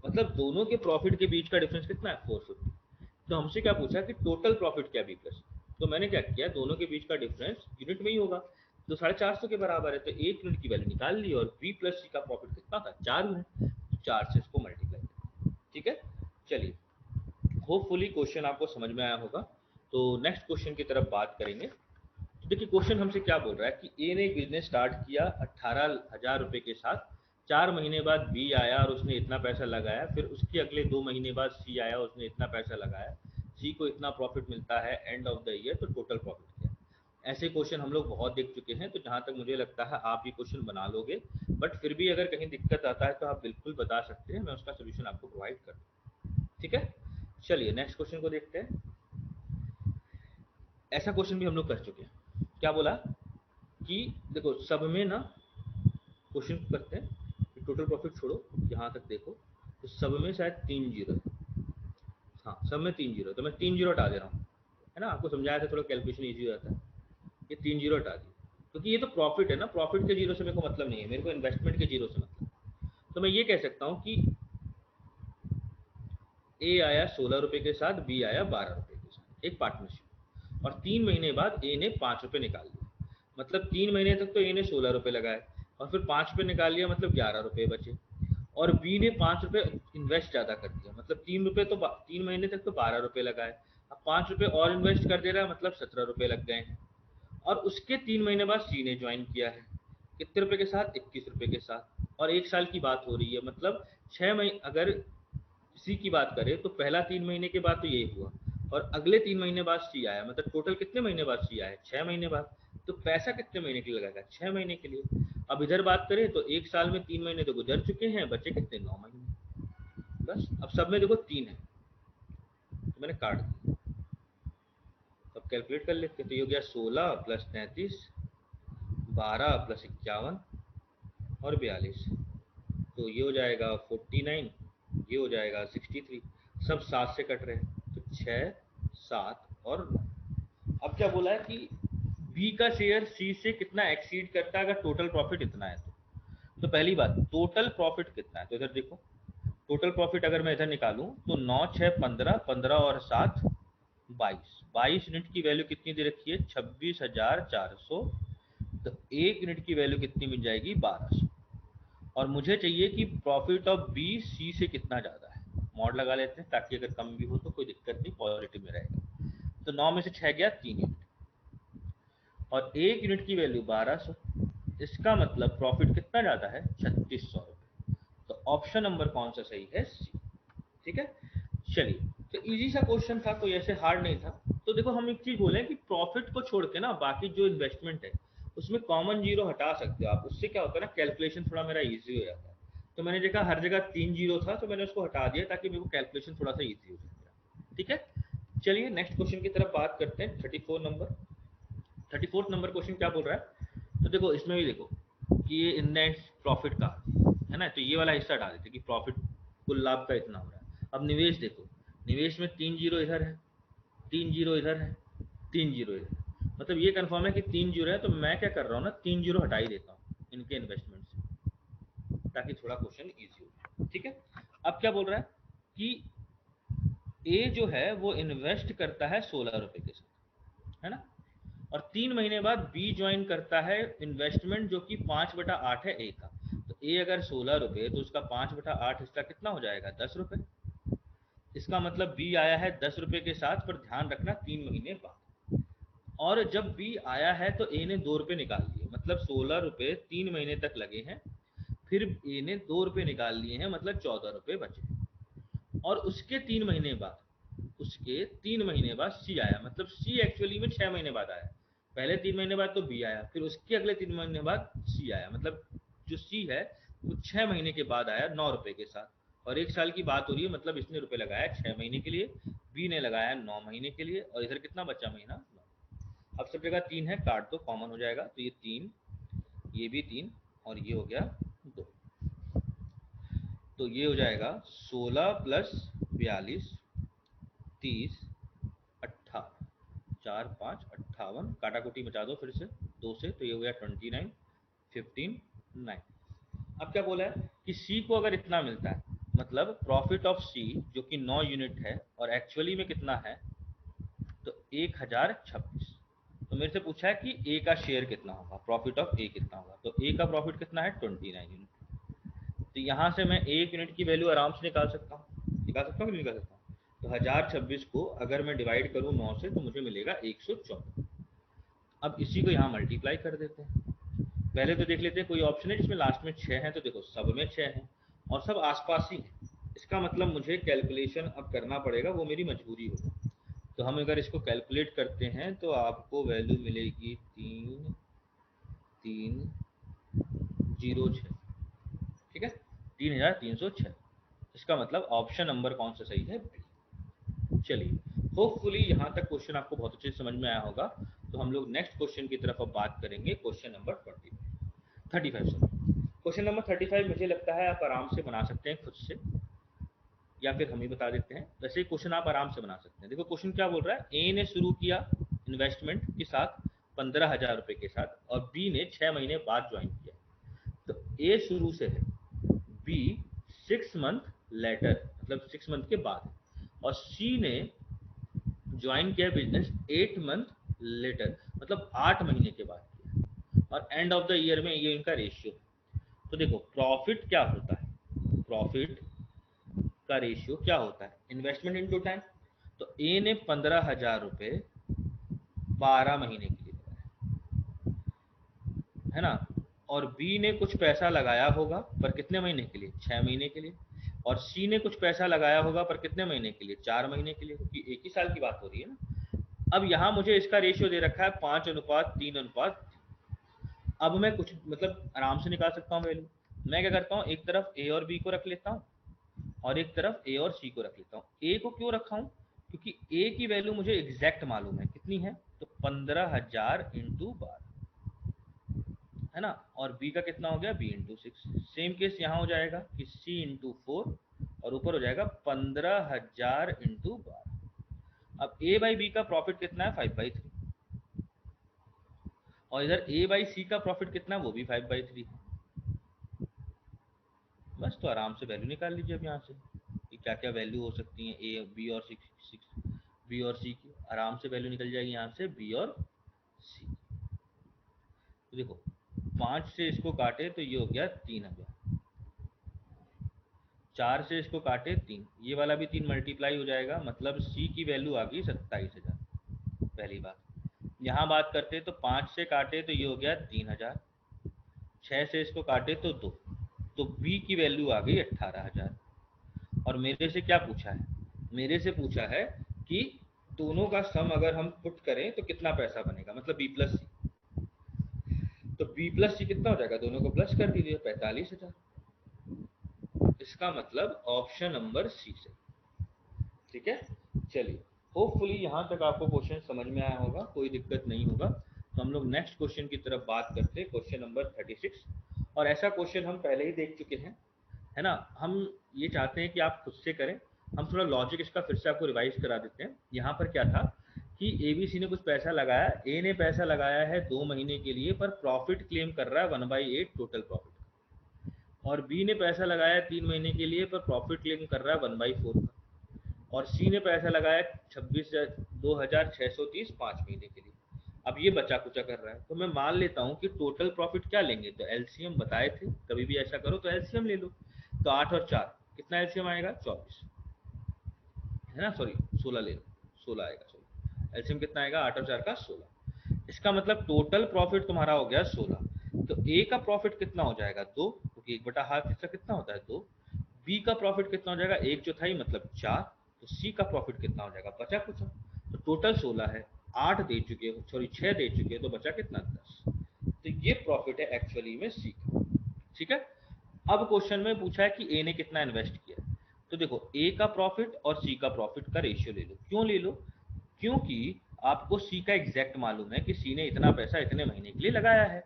मतलब दोनों के प्रॉफिट के बीच का डिफरेंस कितना है, 450। तो हमसे क्या पूछा कि टोटल प्रॉफिट क्या बी प्लस। तो मैंने क्या किया, दोनों के बीच का डिफरेंस यूनिट में ही होगा, तो 450 के बराबर है, तो 1 यूनिट की वैल्यू निकाल ली। और बी प्लस सी का प्रॉफिट कितना था, 4 यूनिट, तो 4 से इसको मल्टीप्लाई कर। ठीक है, चलिए होपफुली क्वेश्चन आपको समझ में आया होगा। तो नेक्स्ट क्वेश्चन की तरफ बात करेंगे। तो देखिए क्वेश्चन हमसे क्या बोल रहा है कि ए ने एक बिजनेस स्टार्ट किया 18,000 रुपए के साथ। 4 महीने बाद बी आया और उसने इतना पैसा लगाया, फिर उसके अगले 2 महीने बाद सी आया, उसने इतना पैसा लगाया, सी को इतना प्रॉफिट मिलता है एंड ऑफ द ईयर, तो टोटल प्रॉफिट क्या है। ऐसे क्वेश्चन हम लोग बहुत देख चुके हैं, तो जहां तक मुझे लगता है आप ये क्वेश्चन बना लोगे। बट फिर भी अगर कहीं दिक्कत आता है तो आप बिल्कुल बता सकते हैं, मैं उसका सोल्यूशन आपको प्रोवाइड कर दूँ। ठीक है, चलिए नेक्स्ट क्वेश्चन को देखते हैं। ऐसा क्वेश्चन भी हम लोग कर चुके हैं। क्या बोला कि देखो सब में ना क्वेश्चन करते हैं कि टोटल प्रॉफिट छोड़ो, यहाँ तक देखो तो सब में शायद 3 जीरो है। हाँ, सब में 3 जीरो, तो मैं 3 जीरो हटा दे रहा हूँ, है ना, आपको समझाया था, थोड़ा कैलकुलेशन ईजी हो जाता है। ये 3 जीरो हटा दी, क्योंकि ये तो प्रॉफिट है ना, प्रॉफिट के जीरो से मेरे को मतलब नहीं है, मेरे को इन्वेस्टमेंट के जीरो से मतलब। तो मैं ये कह सकता हूँ कि ए आया 16 रुपए के साथ, बी आया 12 रुपए के साथ, एक पार्टनरशिप, और 3 महीने बाद ए ने 5 रुपए निकाल लिया, मतलब 3 महीने तक तो ए ने 16 रुपए लगाए, और फिर 5 रुपए निकाल लिया, मतलब 11 रुपए बचे। और बी ने 5 रुपए इन्वेस्ट ज्यादा कर दिया, मतलब 3 रुपए तो 3 महीने तक तो 12 रुपए लगाए, अब 5 रुपए और इन्वेस्ट कर दे रहा है, मतलब 17 रुपए लग गए हैं। और उसके 3 महीने बाद सी ने ज्वाइन किया है, कितने रुपए के साथ, 21 रुपए के साथ, और 1 साल की बात हो रही है, मतलब 6 महीने, अगर सी की बात करें तो पहला 3 महीने के बाद तो ये हुआ, और अगले 3 महीने बाद सी आया, मतलब टोटल कितने महीने बाद सी आया, 6 महीने बाद। तो पैसा कितने महीने के लिए लगाएगा, 6 महीने के लिए। अब इधर बात करें तो 1 साल में 3 महीने तो गुजर चुके हैं, बचे कितने, 9 महीने। बस, अब सब में देखो 3 है, तो मैंने काट दिया। अब कैलकुलेट कर लेते, तो ये हो गया 16 प्लस 33, 12 प्लस 51 और 42, तो ये हो जाएगा 49, ये हो जाएगा 63, सब 7 से कट रहे हैं, तो 6, 7 और 9। अब क्या बोला है कि बी का शेयर सी से कितना एक्सीड करता है अगर टोटल प्रॉफिट इतना है तो पहली बात, टोटल प्रॉफिट कितना है, तो इधर देखो, टोटल प्रॉफिट अगर मैं इधर निकालूं तो 9 6 15, 15 और 7 22, 22 यूनिट की वैल्यू कितनी दे रखी है, 26,400। तो 1 यूनिट की वैल्यू कितनी मिल जाएगी, 1200। और मुझे चाहिए कि प्रॉफिट ऑफ बी सी से कितना ज्यादा है, मॉड लगा लेते हैं ताकि अगर कम भी हो तो कोई दिक्कत नहीं, पॉजिटिव में रहेगा। तो 9 में से 6 गया, 3 यूनिट, और 1 यूनिट की वैल्यू 1200, इसका मतलब प्रॉफिट कितना ज्यादा है, 3600 रुपये। तो ऑप्शन नंबर कौन सा सही है, सी। ठीक है, चलिए, तो इजी सा क्वेश्चन था, कोई ऐसे हार्ड नहीं था। तो देखो, हम एक चीज बोले कि प्रॉफिट को छोड़ के ना बाकी जो इन्वेस्टमेंट है उसमें कॉमन जीरो हटा सकते हो आप, उससे क्या होता है ना, कैलकुलेशन थोड़ा मेरा इजी हो जाता है। तो मैंने देखा हर जगह 3 जीरो था, तो मैंने उसको हटा दिया ताकि मेरे को कैलकुलेशन थोड़ा सा इजी हो जाए। ठीक है, चलिए नेक्स्ट क्वेश्चन की तरफ बात करते हैं, 34 नंबर क्वेश्चन क्या बोल रहा है, तो देखो इसमें भी देखो कि ये इंडेक्स प्रॉफिट का है ना, तो ये वाला हिस्सा डाल देते कि प्रॉफिट, कुल लाभ का इतना हो रहा है। अब निवेश देखो, निवेश में 3 जीरो इधर है, 3 जीरो इधर है, 3 जीरो इधर, मतलब ये कंफर्म है कि 3 जीरो है, तो मैं क्या कर रहा हूँ ना, 3 जीरो हटा ही देता हूँ इनके इन्वेस्टमेंट से, ताकि थोड़ा क्वेश्चन इजी हो जाए। ठीक है, अब क्या बोल रहा है कि ए जो है वो इन्वेस्ट करता है 16 रुपए के साथ, है ना, और 3 महीने बाद बी ज्वाइन करता है इन्वेस्टमेंट जो कि 5/8 है ए का। तो ए अगर 16 रुपए, तो उसका 5/8 हिस्सा कितना हो जाएगा, 10 रुपए। इसका मतलब बी आया है 10 रुपए के साथ, पर ध्यान रखना 3 महीने बाद। और जब बी आया है तो ए ने 2 रुपए निकाल लिए, मतलब 16 रुपए 3 महीने तक लगे हैं, फिर ए ने 2 रुपए निकाल लिए हैं, मतलब 14 रुपए बचे। और उसके 3 महीने बाद सी आया, मतलब सी एक्चुअली में 6 महीने बाद आया। पहले 3 महीने बाद तो बी आया, फिर उसके अगले 3 महीने बाद सी आया, मतलब जो सी है वो 6 महीने के बाद आया 9 रुपए के साथ। और 1 साल की बात हो रही है, मतलब इसने रुपए लगाया 6 महीने के लिए, बी ने लगाया 9 महीने के लिए, और इधर कितना बचा महीना, 9। अब सब जगह 3 है, काट दो, कॉमन हो जाएगा, तो ये 3, ये भी 3, और ये हो गया 2। तो ये हो जाएगा 16 प्लस 42, 30, 58, 4 5 58, काटा कुटी बचा दो फिर से 2 से, तो ये हो गया 29, 15, 9। अब क्या बोला है कि सी को अगर इतना मिलता है, मतलब प्रॉफिट ऑफ सी जो कि 9 यूनिट है और एक्चुअली में कितना है, तो 1026। तो मेरे से पूछा है कि ए का शेयर कितना होगा, प्रॉफिट ऑफ ए कितना होगा, तो ए का प्रॉफिट कितना है, 29 यूनिट। तो यहाँ से मैं 1 यूनिट की वैल्यू आराम से निकाल सकता हूँ, कि नहीं निकाल सकता हूँ। तो 1026 को अगर मैं डिवाइड करूँ 9 से, तो मुझे मिलेगा 114। अब इसी को यहाँ मल्टीप्लाई कर देते हैं। पहले तो देख लेते हैं कोई ऑप्शन है जिसमें लास्ट में 6 है, तो देखो सब में 6 है और सब आसपास ही है। इसका मतलब मुझे कैलकुलेशन अब करना पड़ेगा, वो मेरी मजबूरी होगी। तो हम अगर इसको कैलकुलेट करते हैं तो आपको वैल्यू मिलेगी 3,306। ठीक है, 3,306। इसका मतलब ऑप्शन नंबर कौन सा सही है, बी। चलिए, होपफुली यहाँ तक क्वेश्चन आपको बहुत अच्छे से समझ में आया होगा। तो हम लोग नेक्स्ट क्वेश्चन की तरफ अब बात करेंगे, question number 35, sorry. Question number 35 मुझे लगता है आप आराम से बना सकते हैं खुद से। या फिर हम ही बता देते हैं। वैसे क्वेश्चन आप आराम से बना सकते हैं। देखो क्वेश्चन क्या बोल रहा है, ए ने शुरू किया इन्वेस्टमेंट के साथ 15,000 रुपए के साथ और बी ने 6 महीने बाद ज्वाइन किया। तो ए शुरू से है, बी 6 मंथ लेटर मतलब 6 मंथ के बाद, और सी ने ज्वाइन किया बिजनेस 8 मंथ लेटर मतलब 8 महीने के बाद किया, और एंड ऑफ द ईयर में ये इनका रेशियो। तो देखो प्रॉफिट क्या होता है, प्रॉफिट का रेशियो क्या होता है, इन्वेस्टमेंट इनटू टाइम। तो ए ने 15,000 रुपए 12 महीने के लिए लगाया है ना, और बी ने कुछ पैसा लगाया होगा पर कितने महीने के लिए, 6 महीने के लिए, और सी ने कुछ पैसा लगाया होगा पर कितने महीने के लिए, 4 महीने के लिए, क्योंकि एक ही साल की बात हो रही है ना। अब यहाँ मुझे इसका रेशियो दे रखा है 5:3:। अब मैं कुछ मतलब आराम से निकाल सकता हूँ वैल्यू। मैं क्या करता हूँ, एक तरफ ए और बी को रख लेता हूँ और एक तरफ ए और सी को रख लेता हूँ। ए को क्यों रखा हूँ, क्योंकि ए की वैल्यू मुझे एग्जैक्ट मालूम है कितनी है, तो 15,000 इंटू 12 है ना, और बी का कितना हो गया, बी इंटू 6। सेम केस यहाँ हो जाएगा कि सी इंटू 4 और ऊपर हो जाएगा 15,000 इंटू 12। अब ए बाई बी का प्रॉफिट कितना है, 5/3, और इधर ए बाई सी का प्रॉफिट कितना है, वो भी 5/3 है। बस तो आराम से वैल्यू निकाल लीजिए अब यहाँ से कि क्या क्या वैल्यू हो सकती है ए बी और बी और सी की। आराम से वैल्यू निकल जाएगी यहाँ से बी और सी। तो देखो 5 से इसको काटे तो ये हो गया 3,000, 4 से इसको काटे 3, ये वाला भी 3 मल्टीप्लाई हो जाएगा, मतलब सी की वैल्यू आ गई 27,000। पहली बात यहाँ बात करते तो 5 से काटे तो ये हो गया 3,000, 6 से इसको काटे तो 2, तो बी की वैल्यू आ गई 18,000। और मेरे से क्या पूछा है, मेरे से पूछा है कि दोनों का सम अगर हम पुट करें तो कितना पैसा बनेगा, मतलब बी प्लस सी। तो बी प्लस सी कितना हो जाएगा, दोनों को प्लस कर दीजिए, 45,000। इसका मतलब ऑप्शन नंबर सी से। ठीक है, चलिए होपफुली यहाँ तक आपको क्वेश्चन समझ में आया होगा, कोई दिक्कत नहीं होगा। तो हम लोग नेक्स्ट क्वेश्चन की तरफ बात करते हैं, क्वेश्चन नंबर 36। और ऐसा क्वेश्चन हम पहले ही देख चुके हैं, है ना। हम ये चाहते हैं कि आप खुद से करें, हम थोड़ा लॉजिक इसका फिर से आपको रिवाइज करा देते हैं। यहाँ पर क्या था कि एबीसी ने कुछ पैसा लगाया, ए ने पैसा लगाया है 2 महीने के लिए पर प्रॉफिट क्लेम कर रहा है 1/8 टोटल प्रॉफिट, और बी ने पैसा लगाया 3 महीने के लिए पर प्रॉफिट क्लेम कर रहा है 1/4 का, और सी ने पैसा लगाया 2,630 5 महीने के लिए। अब ये बचा कुचा कर रहा है, तो मैं मान लेता हूँ कि टोटल प्रॉफिट क्या लेंगे, तो एलसीएम बताए थे, कभी भी ऐसा करो तो एलसीएम ले लो। तो 8 और 4 कितना एलसीएम आएगा, 24 है ना, सॉरी 16 ले लो, 16 आएगा, सॉरी एलसीएम कितना आएगा, 8 और 4 का 16। इसका मतलब टोटल प्रॉफिट तुम्हारा हो गया 16। तो ए का प्रॉफिट कितना हो जाएगा, 2, क्योंकि 1/2 हिस्सा कितना होता है, 2। बी का प्रॉफिट कितना हो जाएगा, 1/4 मतलब 4। तो सी का प्रॉफिट कितना हो जाएगा, बचा कुछ। तो टोटल 16 है, 8 दे चुके हो, सॉरी 6 दे चुके हो, तो बचा कितना, 10। तो ये प्रॉफिट है एक्चुअली में सी का। ठीक है, अब क्वेश्चन में पूछा है कि ए ने कितना इन्वेस्ट किया। तो देखो ए का प्रॉफिट और सी का प्रॉफिट का रेशियो ले लो। क्यों ले लो, क्योंकि आपको सी का एग्जैक्ट मालूम है कि सी ने इतना पैसा इतने महीने के लिए लगाया है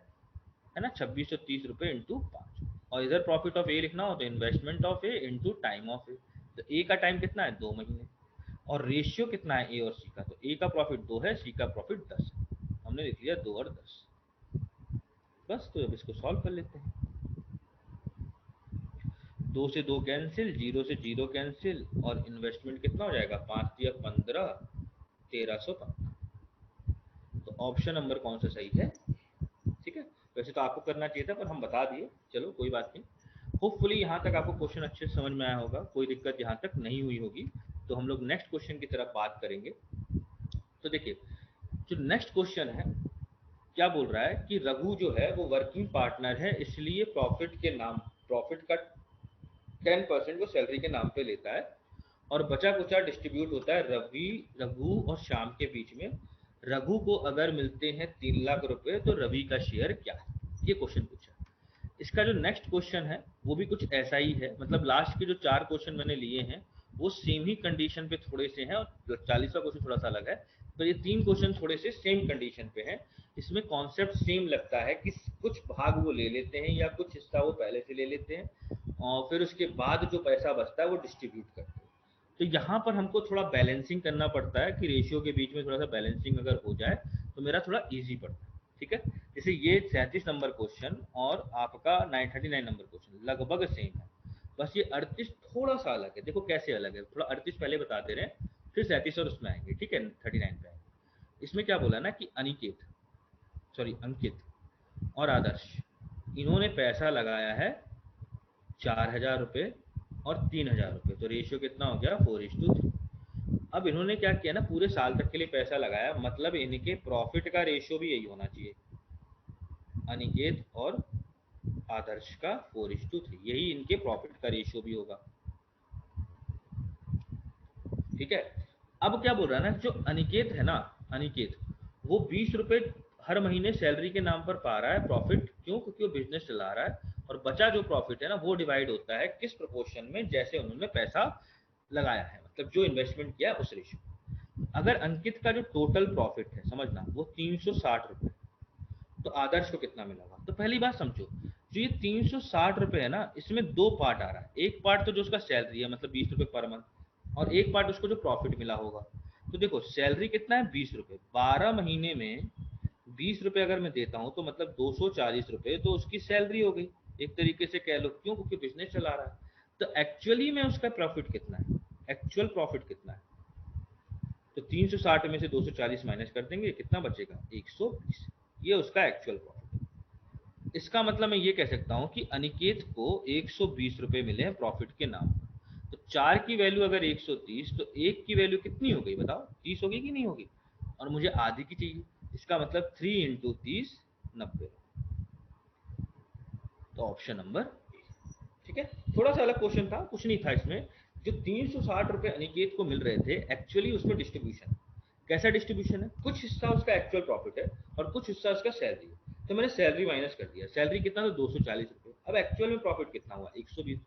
ना, 2630 रुपए इंटू 5। और इधर प्रॉफिट ऑफ ए लिखना हो तो investment of A into time of A. तो ए का टाइम कितना है, 2 महीने, और रेशियो कितना है ए और सी का, तो ए का प्रॉफिट 2 है, सी का प्रॉफिट 10 है। हमने लिख लिया 2 और 10। बस तो अब इसको सॉल्व कर लेते हैं। 2 से 2 कैंसिल, 0 से 0 कैंसिल, और इन्वेस्टमेंट कितना हो जाएगा, 5×3 = 15, 1315। तो ऑप्शन नंबर कौन सा सही है। ठीक है, वैसे तो आपको करना चाहिए था पर हम बता दिए, चलो कोई बात नहीं। होपफुली यहाँ तक आपको क्वेश्चन अच्छे से समझ में आया होगा, कोई दिक्कत यहाँ तक नहीं हुई होगी। तो हम लोग नेक्स्ट क्वेश्चन की तरफ बात करेंगे। तो देखिए जो नेक्स्ट क्वेश्चन है क्या बोल रहा है कि रघु जो है वो वर्किंग पार्टनर है, इसलिए प्रॉफिट का 10% वो सैलरी के नाम पे लेता है, और बचा कुचा डिस्ट्रीब्यूट होता है रघु और श्याम के बीच में। रघु को अगर मिलते हैं 3 लाख रुपए तो रवि का शेयर क्या है, ये क्वेश्चन पूछा। इसका जो नेक्स्ट क्वेश्चन है वो भी कुछ ऐसा ही है, मतलब लास्ट के जो 4 क्वेश्चन मैंने लिए हैं वो सेम ही कंडीशन पे थोड़े से हैं, और 40वां क्वेश्चन थोड़ा सा अलग है। तो ये 3 क्वेश्चन थोड़े से सेम कंडीशन पे हैं। इसमें कॉन्सेप्ट सेम लगता है कि कुछ भाग वो ले लेते हैं या कुछ हिस्सा वो पहले से ले लेते हैं, और फिर उसके बाद जो पैसा बचता है वो डिस्ट्रीब्यूट करते हैं। तो यहाँ पर हमको थोड़ा बैलेंसिंग करना पड़ता है कि रेशियो के बीच में थोड़ा सा बैलेंसिंग अगर हो जाए तो मेरा थोड़ा ईजी पड़ता है। ठीक है, जैसे ये 37 नंबर क्वेश्चन और आपका 939 नंबर क्वेश्चन लगभग सेम है, बस ये 38 थोड़ा सा अलग है। देखो कैसे अलग है, थोड़ा 38 पहले बता दे रहे हैं, फिर 37 और उसमें आएंगे। ठीक है, 39 पे आएंगे। इसमें क्या बोला ना कि अंकित और आदर्श, इन्होंने पैसा लगाया है 4,000 रुपये और 3,000 रुपये, तो रेशियो कितना हो गया 4:3। अब इन्होंने क्या किया ना, पूरे साल तक के लिए पैसा लगाया, मतलब इनके प्रॉफिट का रेशियो भी यही होना चाहिए, अनिकेत और आदर्श का 4:3, यही इनके प्रॉफिट का रेशियो भी होगा। ठीक है, अब क्या बोल रहा है ना, जो अनिकेत है ना, अनिकेत वो 20 रुपए हर महीने सैलरी के नाम पर पा रहा है प्रॉफिट, क्यों? क्योंकि वो बिजनेस चला रहा है, और बचा जो प्रॉफिट है ना वो डिवाइड होता है किस प्रोपोर्शन में, जैसे उन्होंने पैसा लगाया है, मतलब जो इन्वेस्टमेंट किया उस रेशियो। अगर अंकित का जो टोटल प्रॉफिट है समझना वो 360 रुपए, तो आदर्श को कितना मिला होगा? तो पहली बात समझो, जो ये 360 रुपए है ना, इसमें दो पार्ट आ रहा है। एक पार्ट तो जो उसका सैलरी है, मतलब 20 रुपए पर मंथ, और एक पार्ट उसको जो प्रॉफिट मिला होगा। तो देखो सैलरी कितना है 20 रुपए, 12 महीने में 20 रुपए अगर मैं देता हूँ तो मतलब 240 रुपए तो उसकी सैलरी हो गई, एक तरीके से कह लो, क्यों? क्योंकि बिजनेस चला रहा है। तो एक्चुअली में उसका प्रॉफिट कितना है, एक्चुअल प्रॉफिट कितना है? तो 360 में से 240 माइनस कर देंगे, कितना बचेगा? 120। ये उसका एक्चुअल प्रॉफिट। इसका मतलब मैं ये कह सकता हूं कि अनिकेत को 120 रुपए मिले हैं प्रॉफिट के नाम पर। तो 4 की वैल्यू अगर 130, तो 1 की वैल्यू कितनी हो गई बताओ? 30 होगी कि नहीं होगी? और मुझे आधी की चाहिए, इसका मतलब 3 इंटू 30 90। तो ऑप्शन नंबर ए। ठीक है, थोड़ा सा अलग क्वेश्चन था, कुछ नहीं था इसमें। जो 360 रुपए अनिकेत को मिल रहे थे, एक्चुअली उसमें डिस्ट्रीब्यूशन कैसा डिस्ट्रीब्यूशन है, कुछ हिस्सा उसका एक्चुअल प्रॉफिट है और कुछ हिस्सा उसका सैलरी है। तो मैंने सैलरी माइनस कर दिया, सैलरी कितना था 240 रुपए, अब एक्चुअल में प्रॉफिट कितना हुआ 120।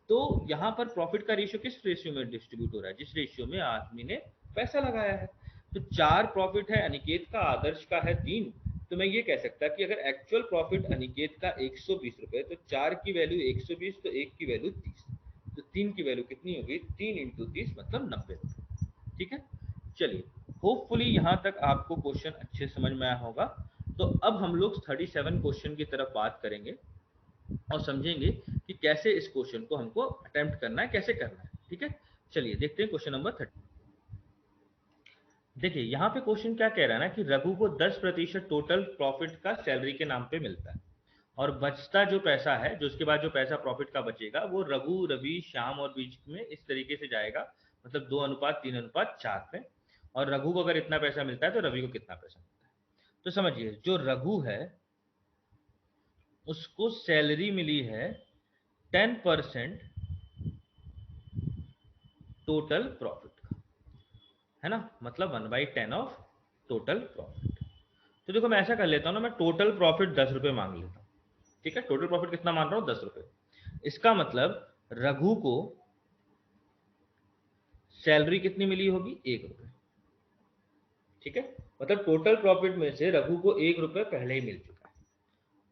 तो यहाँ पर प्रॉफिट का रेशियो किस रेशियो में डिस्ट्रीब्यूट हो रहा है? जिस रेशियो में आदमी ने पैसा लगाया है। तो 4 प्रॉफिट है अनिकेत का, आदर्श का है 3। तो मैं ये कह सकता कि अगर एक्चुअल प्रॉफिट अनिकेत का 120 रुपए, तो 4 की वैल्यू 120, तो 1 की वैल्यू 30, तो 3 की वैल्यू कितनी होगी? 3 इंटू 30 मतलब 90 रुपए। ठीक है, चलिए, होपफुली यहाँ तक आपको क्वेश्चन अच्छे समझ में आया होगा। तो अब हम लोग 37 क्वेश्चन की तरफ बात करेंगे और समझेंगे कि कैसे इस क्वेश्चन को हमको अटेम्प्ट करना है, कैसे करना है। ठीक है, चलिए देखते हैं क्वेश्चन नंबर 30। देखिए यहाँ पे क्वेश्चन क्या कह रहा है ना कि रघु को 10% टोटल प्रॉफिट का सैलरी के नाम पे मिलता है, और बचता जो पैसा है, जो उसके बाद जो पैसा प्रॉफिट का बचेगा, वो रघु, रवि, श्याम और बीच में इस तरीके से जाएगा, मतलब 2:3:4 पे। और रघु को अगर इतना पैसा मिलता है तो रवि को कितना पैसा मिलता है? तो समझिए, जो रघु है उसको सैलरी मिली है 10% टोटल प्रॉफिट का, है ना, मतलब 1/10 ऑफ टोटल प्रॉफिट। तो देखो मैं ऐसा कर लेता हूँ ना, मैं टोटल प्रॉफिट 10 रुपए मांग लेता हूँ। ठीक है, टोटल प्रॉफिट कितना मान रहा हूँ? 10 रुपए। इसका मतलब रघु को सैलरी कितनी मिली होगी? 1 रुपए। ठीक है, मतलब टोटल प्रॉफिट में से रघु को 1 रुपए पहले ही मिल चुका है।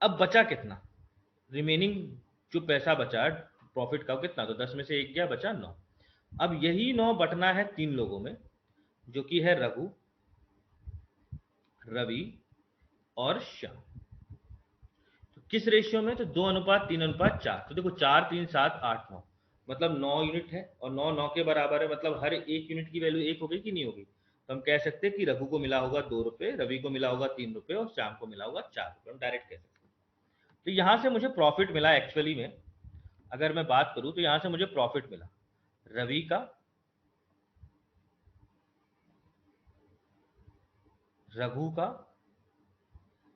अब बचा कितना? रिमेनिंग जो पैसा बचा प्रॉफिट का, कितना? तो 10 में से 1 गया, बचा 9। अब यही 9 बटना है 3 लोगों में, जो कि है रघु, रवि और श्याम। तो किस रेशियो में? तो 2:3:4। तो देखो 4 3 7 8 9, मतलब 9 यूनिट है, और 9 9 के बराबर है, मतलब हर एक यूनिट की वैल्यू 1 हो गई कि नहीं होगी? तो हम कह सकते हैं कि रघु को मिला होगा 2 रुपए, रवि को मिला होगा 3 रुपए और श्याम को मिला होगा 4 रुपए, हम डायरेक्ट कह सकते हैं। तो यहां से मुझे प्रॉफिट मिला एक्चुअली में, अगर मैं बात करूं तो यहां से मुझे प्रॉफिट मिला रवि का, रघु का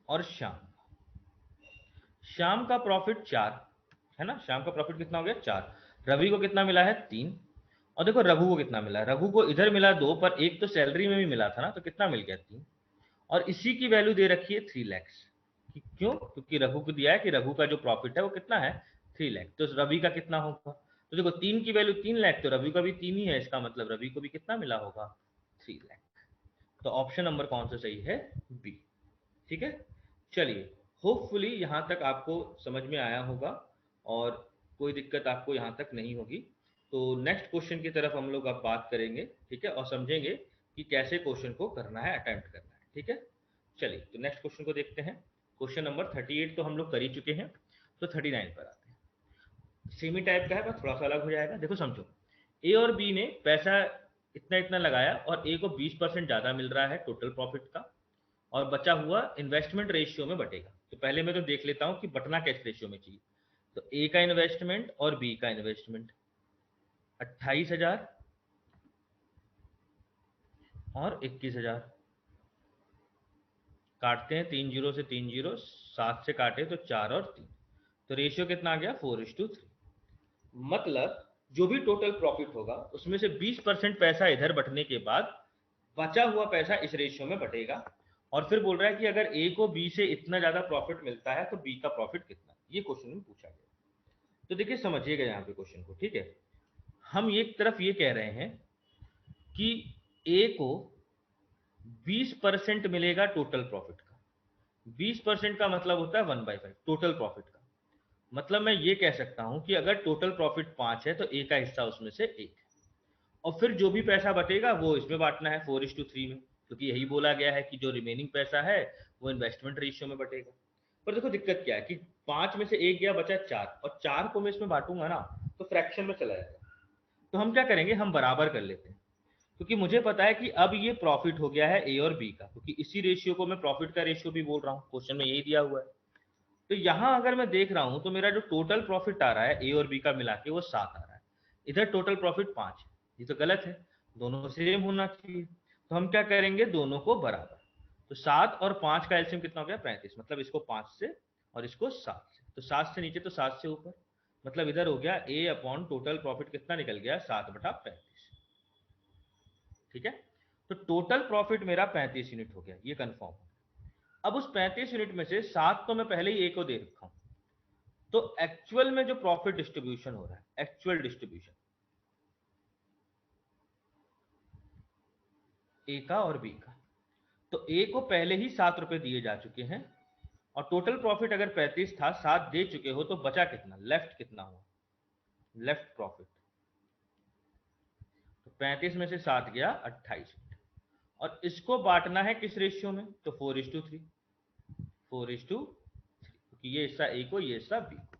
और श्याम। श्याम का प्रॉफिट 4 है ना, श्याम का प्रॉफिट कितना हो गया? 4। रवि को कितना मिला है? 3। और देखो रघु को कितना मिला है? रघु को इधर मिला 2, पर एक तो सैलरी में भी मिला था ना, तो कितना मिल गया? 3। और इसी की वैल्यू दे रखी है 3 लाख। क्यों? क्योंकि रघु को दिया है कि रघु का जो प्रॉफिट है वो कितना है? 3 लाख। तो रवि का कितना होगा? तो देखो 3 की वैल्यू 3 लाख, तो रवि का भी 3 ही है, इसका मतलब रवि को भी कितना मिला होगा? 3 लाख। तो ऑप्शन नंबर कौन सा सही है? बी। ठीक है, चलिए, होपफुली यहाँ तक आपको समझ में आया होगा और कोई दिक्कत आपको यहाँ तक नहीं होगी। तो नेक्स्ट क्वेश्चन की तरफ हम लोग अब बात करेंगे, ठीक है, और समझेंगे कि कैसे क्वेश्चन को करना है, अटेम्प्ट करना है, ठीक है। चलिए तो नेक्स्ट क्वेश्चन को देखते हैं। क्वेश्चन नंबर 38 तो हम लोग कर ही चुके हैं, तो 39 पर आते हैं। सेमी टाइप का है पर थोड़ा सा अलग हो जाएगा। देखो समझो, ए और बी ने पैसा इतना इतना लगाया और ए को 20% ज्यादा मिल रहा है टोटल प्रॉफिट का, और बचा हुआ इन्वेस्टमेंट रेशियो में बटेगा। तो पहले मैं तो देख लेता हूं कि बटना किस रेशियो में चाहिए। तो ए का इन्वेस्टमेंट और बी का इन्वेस्टमेंट 28,000 और 21,000, काटते हैं 3 जीरो से 3 जीरो, 7 से काटे तो 4 और 3, तो रेशियो कितना आ गया 4:3। मतलब जो भी टोटल प्रॉफिट होगा उसमें से 20% पैसा इधर बटने के बाद बचा हुआ पैसा इस रेशियो में बटेगा। और फिर बोल रहा है कि अगर ए को बी से इतना ज्यादा प्रॉफिट मिलता है तो बी का प्रॉफिट कितना, ये क्वेश्चन में पूछा गया। तो देखिए समझिएगा यहाँ पे क्वेश्चन को, ठीक है। हम एक तरफ ये कह रहे हैं कि ए को 20% मिलेगा टोटल प्रॉफिट का। 20% का मतलब होता है 1/5 टोटल प्रॉफिट का। मतलब मैं ये कह सकता हूं कि अगर टोटल प्रॉफिट 5 है तो ए का हिस्सा उसमें से 1 है, और फिर जो भी पैसा बचेगा वो इसमें बांटना है 4:3 में, क्योंकि यही बोला गया है कि जो रिमेनिंग पैसा है वो इन्वेस्टमेंट रेशियो में बटेगा। पर देखो दिक्कत क्या है कि 5 में से 1 गया, बचा 4, और 4 को मैं इसमें बांटूंगा ना तो फ्रैक्शन में चला जाएगा। तो हम क्या करेंगे, हम बराबर कर लेते हैं, क्योंकि मुझे पता है कि अब ये प्रॉफिट हो गया है ए और बी का, क्योंकि इसी रेशियो को मैं प्रॉफिट का रेशियो भी बोल रहा हूँ, क्वेश्चन में यही दिया हुआ है। तो यहां अगर मैं देख रहा हूं तो मेरा जो टोटल प्रॉफिट आ रहा है ए और बी का मिला के वो 7 आ रहा है, इधर टोटल प्रॉफिट 5 है। ये तो गलत है, दोनों सेम होना चाहिए। तो हम क्या करेंगे, दोनों को बराबर। तो 7 और 5 का एलसीएम कितना हो गया 35, मतलब इसको 5 से और इसको 7 से, तो 7 से नीचे तो 7 से ऊपर, मतलब इधर हो गया ए अपॉन टोटल प्रॉफिट कितना निकल गया 7/35, ठीक है। तो टोटल प्रॉफिट मेरा 35 यूनिट हो गया, ये कंफर्म। अब उस 35 यूनिट में से 7 तो मैं पहले ही ए को दे रखा हूं, तो एक्चुअल में जो प्रॉफिट डिस्ट्रीब्यूशन हो रहा है, एक्चुअल डिस्ट्रीब्यूशन ए का और बी का, तो ए को पहले ही 7 रुपए दिए जा चुके हैं, और टोटल प्रॉफिट अगर 35 था, 7 दे चुके हो, तो बचा कितना, लेफ्ट कितना हुआ, लेफ्ट प्रॉफिट। तो 35 में से 7 गया 28, और इसको बांटना है किस रेशियो में, तो 4:3, 4:3, क्योंकि ये हिस्सा ए को, ये हिस्सा बी को।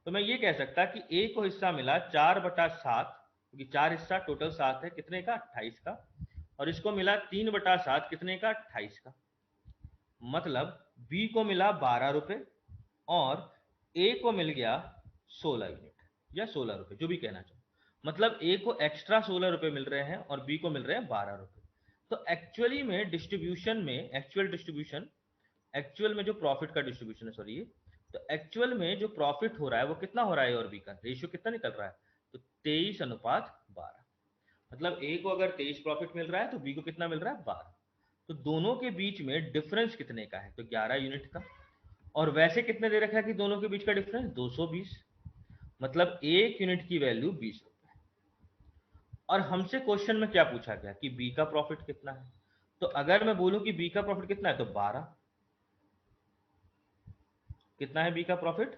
तो मैं ये कह सकता कि ए को हिस्सा मिला 4/7, क्योंकि 4 हिस्सा टोटल 7 है, कितने का 28 का, और इसको मिला 3/7, कितने का 28 का। मतलब बी को मिला 12 रुपए और ए को मिल गया 16 यूनिट या 16 रुपए, जो भी कहना चाहो। मतलब ए को एक्स्ट्रा 16 रुपए मिल रहे हैं और बी को मिल रहे हैं 12 रुपए। तो एक्चुअली में डिस्ट्रीब्यूशन में, एक्चुअल डिस्ट्रीब्यूशन, एक्चुअल में जो प्रॉफिट का डिस्ट्रीब्यूशन है, सॉरी, तो एक्चुअल में जो प्रॉफिट हो रहा है वो कितना हो रहा है, ए और बी का रेशियो कितना निकल रहा है, तो 23:12। मतलब ए को अगर 23 प्रॉफिट मिल रहा है तो बी को कितना मिल रहा है 12। तो दोनों के बीच में डिफरेंस कितने का है, तो 11 यूनिट का। और वैसे कितने दे रखा है कि दोनों के बीच का डिफरेंस 220, मतलब 1 यूनिट की वैल्यू 20 रुपए। और हमसे क्वेश्चन में क्या पूछा गया कि बी का प्रॉफिट कितना है, तो अगर मैं बोलूं कि बी का प्रॉफिट कितना है तो 12, कितना है बी का प्रॉफिट,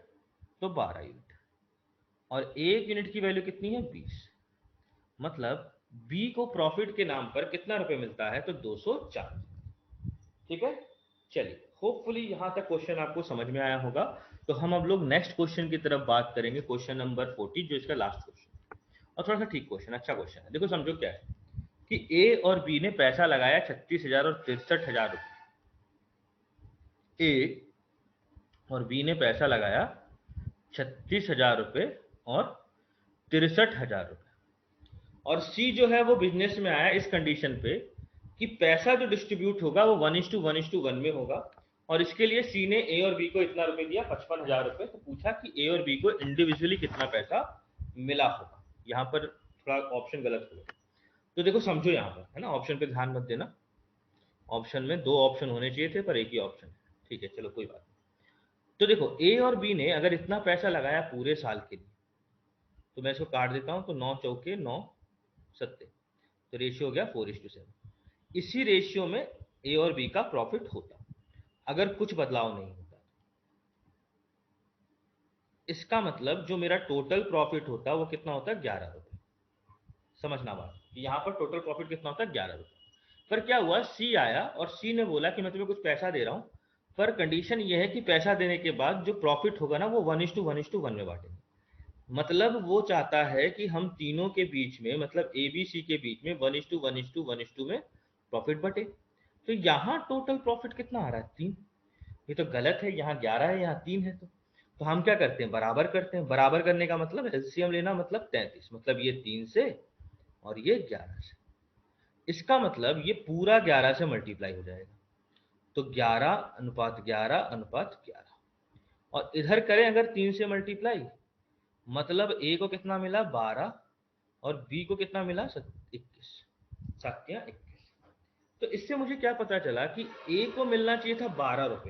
तो 12 यूनिट, और 1 यूनिट की वैल्यू कितनी है 20। मतलब बी को प्रॉफिट के नाम पर कितना रुपए मिलता है, तो 204, ठीक है। चलिए होपफुली यहां तक क्वेश्चन आपको समझ में आया होगा। तो हम अब लोग नेक्स्ट क्वेश्चन की तरफ बात करेंगे, क्वेश्चन नंबर 40, जो इसका लास्ट क्वेश्चन, और थोड़ा सा ठीक क्वेश्चन, अच्छा क्वेश्चन है। देखो समझो क्या है कि ए और बी ने पैसा लगाया 36,000 और 63,000 रुपए। ए और बी ने पैसा लगाया 36,000 रुपए और 63,000 रुपए, और सी जो है वो बिजनेस में आया इस कंडीशन पे कि पैसा जो डिस्ट्रीब्यूट होगा वो 1:1:1 में होगा, और इसके लिए सी ने ए और बी को इतना रुपए दिया 55,000 रुपए। तो पूछा कि ए और बी को इंडिविजुअली कितना पैसा मिला होगा। यहाँ पर थोड़ा ऑप्शन गलत हो गया, तो देखो समझो यहाँ पर, है ना, ऑप्शन पे ध्यान मत देना, ऑप्शन में 2 ऑप्शन होने चाहिए थे पर एक ही ऑप्शन है, ठीक है, चलो कोई बात नहीं। तो देखो ए और बी ने अगर इतना पैसा लगाया पूरे साल के लिए, तो मैं इसको काट देता हूं, तो 9 चौके 9 सत्ते, तो रेशियो हो गया 4:7। इसी रेशियो में ए और बी का प्रॉफिट होता अगर कुछ बदलाव नहीं होता। इसका मतलब जो मेरा टोटल प्रॉफिट होता वो कितना होता है 11 रुपए। समझना बात कि यहाँ पर टोटल प्रॉफिट कितना होता है 11 रुपये। पर क्या हुआ, सी आया और सी ने बोला कि मैं तुम्हें कुछ पैसा दे रहा हूँ, पर कंडीशन ये है कि पैसा देने के बाद जो प्रॉफिट होगा ना वो 1:1:1 में बांटेंगे। मतलब वो चाहता है कि हम तीनों के बीच में, मतलब ए बी सी के बीच में 1:1:1 में प्रॉफिट बटे। तो यहाँ टोटल प्रॉफिट कितना आ रहा है 3। ये तो गलत है, यहाँ 11 है यहाँ 3 है। तो हम क्या करते हैं, बराबर करते हैं। बराबर करने का मतलब एलसीएम लेना, मतलब 33, मतलब ये 3 से और ये 11 से। इसका मतलब ये पूरा 11 से मल्टीप्लाई हो जाएगा। तो 11:11:11, और इधर करें अगर 3 से मल्टीप्लाई, मतलब ए को कितना मिला 12 और बी को कितना मिला 21, 7×21। तो इससे मुझे क्या पता चला कि ए को मिलना चाहिए था 12 रुपए,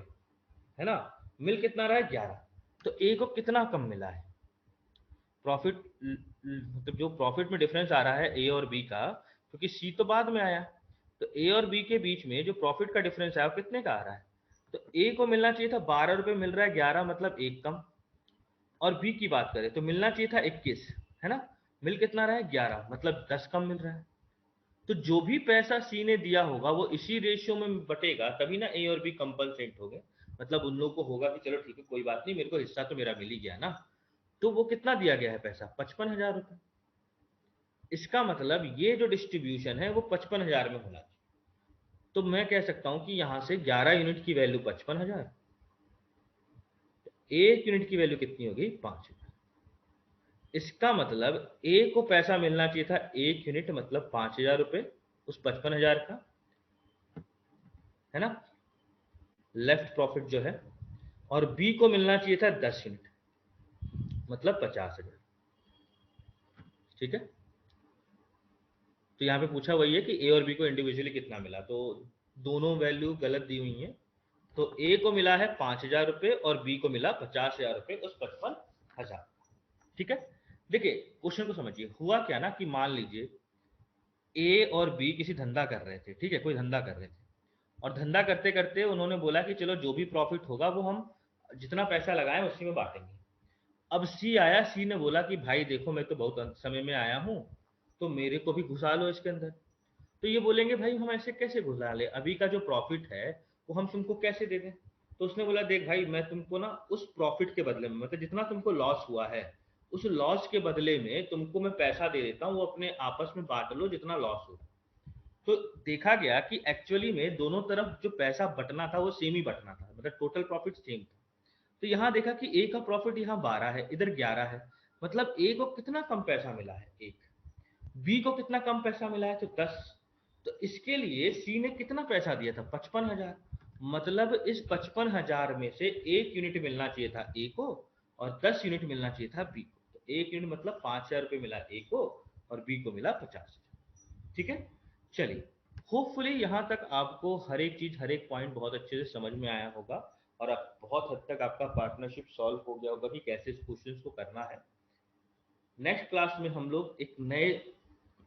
है ना, मिल कितना रहा है 11। तो ए को कितना कम मिला है, प्रॉफिट, मतलब जो प्रॉफिट में डिफरेंस आ रहा है ए और बी का, क्योंकि सी तो बाद में आया, तो ए और बी के बीच में जो प्रॉफिट का डिफरेंस है वो कितने का आ रहा है। तो ए को मिलना चाहिए था 12 रुपए, मिल रहा है 11, मतलब एक कम। और बी की बात करें तो मिलना चाहिए था 21, है ना, मिल कितना रहा है 11, मतलब 10 कम मिल रहा है। तो जो भी पैसा सी ने दिया होगा वो इसी रेशियो में बटेगा, तभी ना ए और बी कंपलसेंट हो गए। मतलब उन लोगों को होगा कि चलो ठीक है कोई बात नहीं, मेरे को हिस्सा तो मेरा मिल ही गया ना। तो वो कितना दिया गया है पैसा, 55,000 रुपए। इसका मतलब ये जो डिस्ट्रीब्यूशन है वो 55,000 में होना चाहिए। तो मैं कह सकता हूं कि यहां से 11 यूनिट की वैल्यू 55,000, एक यूनिट की वैल्यू कितनी होगी 5,000। इसका मतलब ए को पैसा मिलना चाहिए था 1 यूनिट, मतलब 5,000 रुपए उस 55,000 का, है ना, लेफ्ट प्रॉफिट जो है। और बी को मिलना चाहिए था 10 यूनिट, मतलब 50,000। ठीक है, तो यहाँ पे पूछा वही है कि ए और बी को इंडिविजुअली कितना मिला, तो दोनों वैल्यू गलत दी हुई है। तो ए को मिला है 5,000 रुपए और बी को मिला 50,000 रुपए उस 55,000। ठीक है, देखिए क्वेश्चन को समझिए, हुआ क्या ना कि मान लीजिए ए और बी किसी धंधा कर रहे थे, ठीक है, कोई धंधा कर रहे थे, और धंधा करते करते उन्होंने बोला कि चलो जो भी प्रॉफिट होगा वो हम जितना पैसा लगाएं उसी में बांटेंगे। अब सी आया, सी ने बोला कि भाई देखो मैं तो बहुत समय में आया हूं, तो मेरे को भी घुसा लो इसके अंदर। तो ये बोलेंगे भाई हम ऐसे कैसे घुसा ले, अभी का जो प्रॉफिट है वो हम तुमको कैसे दे दें। तो उसने बोला देख भाई मैं तुमको ना उस प्रॉफिट के बदले में, मतलब जितना तुमको लॉस हुआ है उस लॉस के बदले में तुमको मैं पैसा दे देता हूँ, वो अपने आपस में बांट लो जितना लॉस हो। तो देखा गया कि एक्चुअली में दोनों तरफ जो पैसा बटना था वो सेम ही बटना था, मतलब टोटल प्रॉफिट सेम था। तो यहाँ देखा कि ए का प्रॉफिट यहाँ 12 है, इधर 11 है, मतलब ए को कितना कम पैसा मिला है 1, बी को कितना कम पैसा मिला है तो 10। तो इसके लिए सी ने कितना पैसा दिया था 55,000, मतलब इस 55,000 में से 1 यूनिट मिलना चाहिए था ए को और 10 यूनिट मिलना चाहिए था बी को। तो 1 यूनिट मतलब 5,000 रुपये मिला ए को और बी को मिला 50,000। ठीक है, चलिए, होपफुली यहाँ तक आपको हर एक चीज, हर एक पॉइंट बहुत अच्छे से समझ में आया होगा, और अब बहुत हद तक आपका पार्टनरशिप सॉल्व हो गया होगा कि कैसे इस क्वेश्चन को करना है। नेक्स्ट क्लास में हम लोग एक नए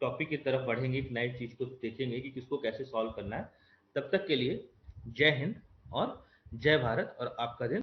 टॉपिक की तरफ बढ़ेंगे, एक नई चीज को देखेंगे कि किसको कैसे सॉल्व करना है। तब तक के लिए जय हिंद और जय भारत, और आपका दिन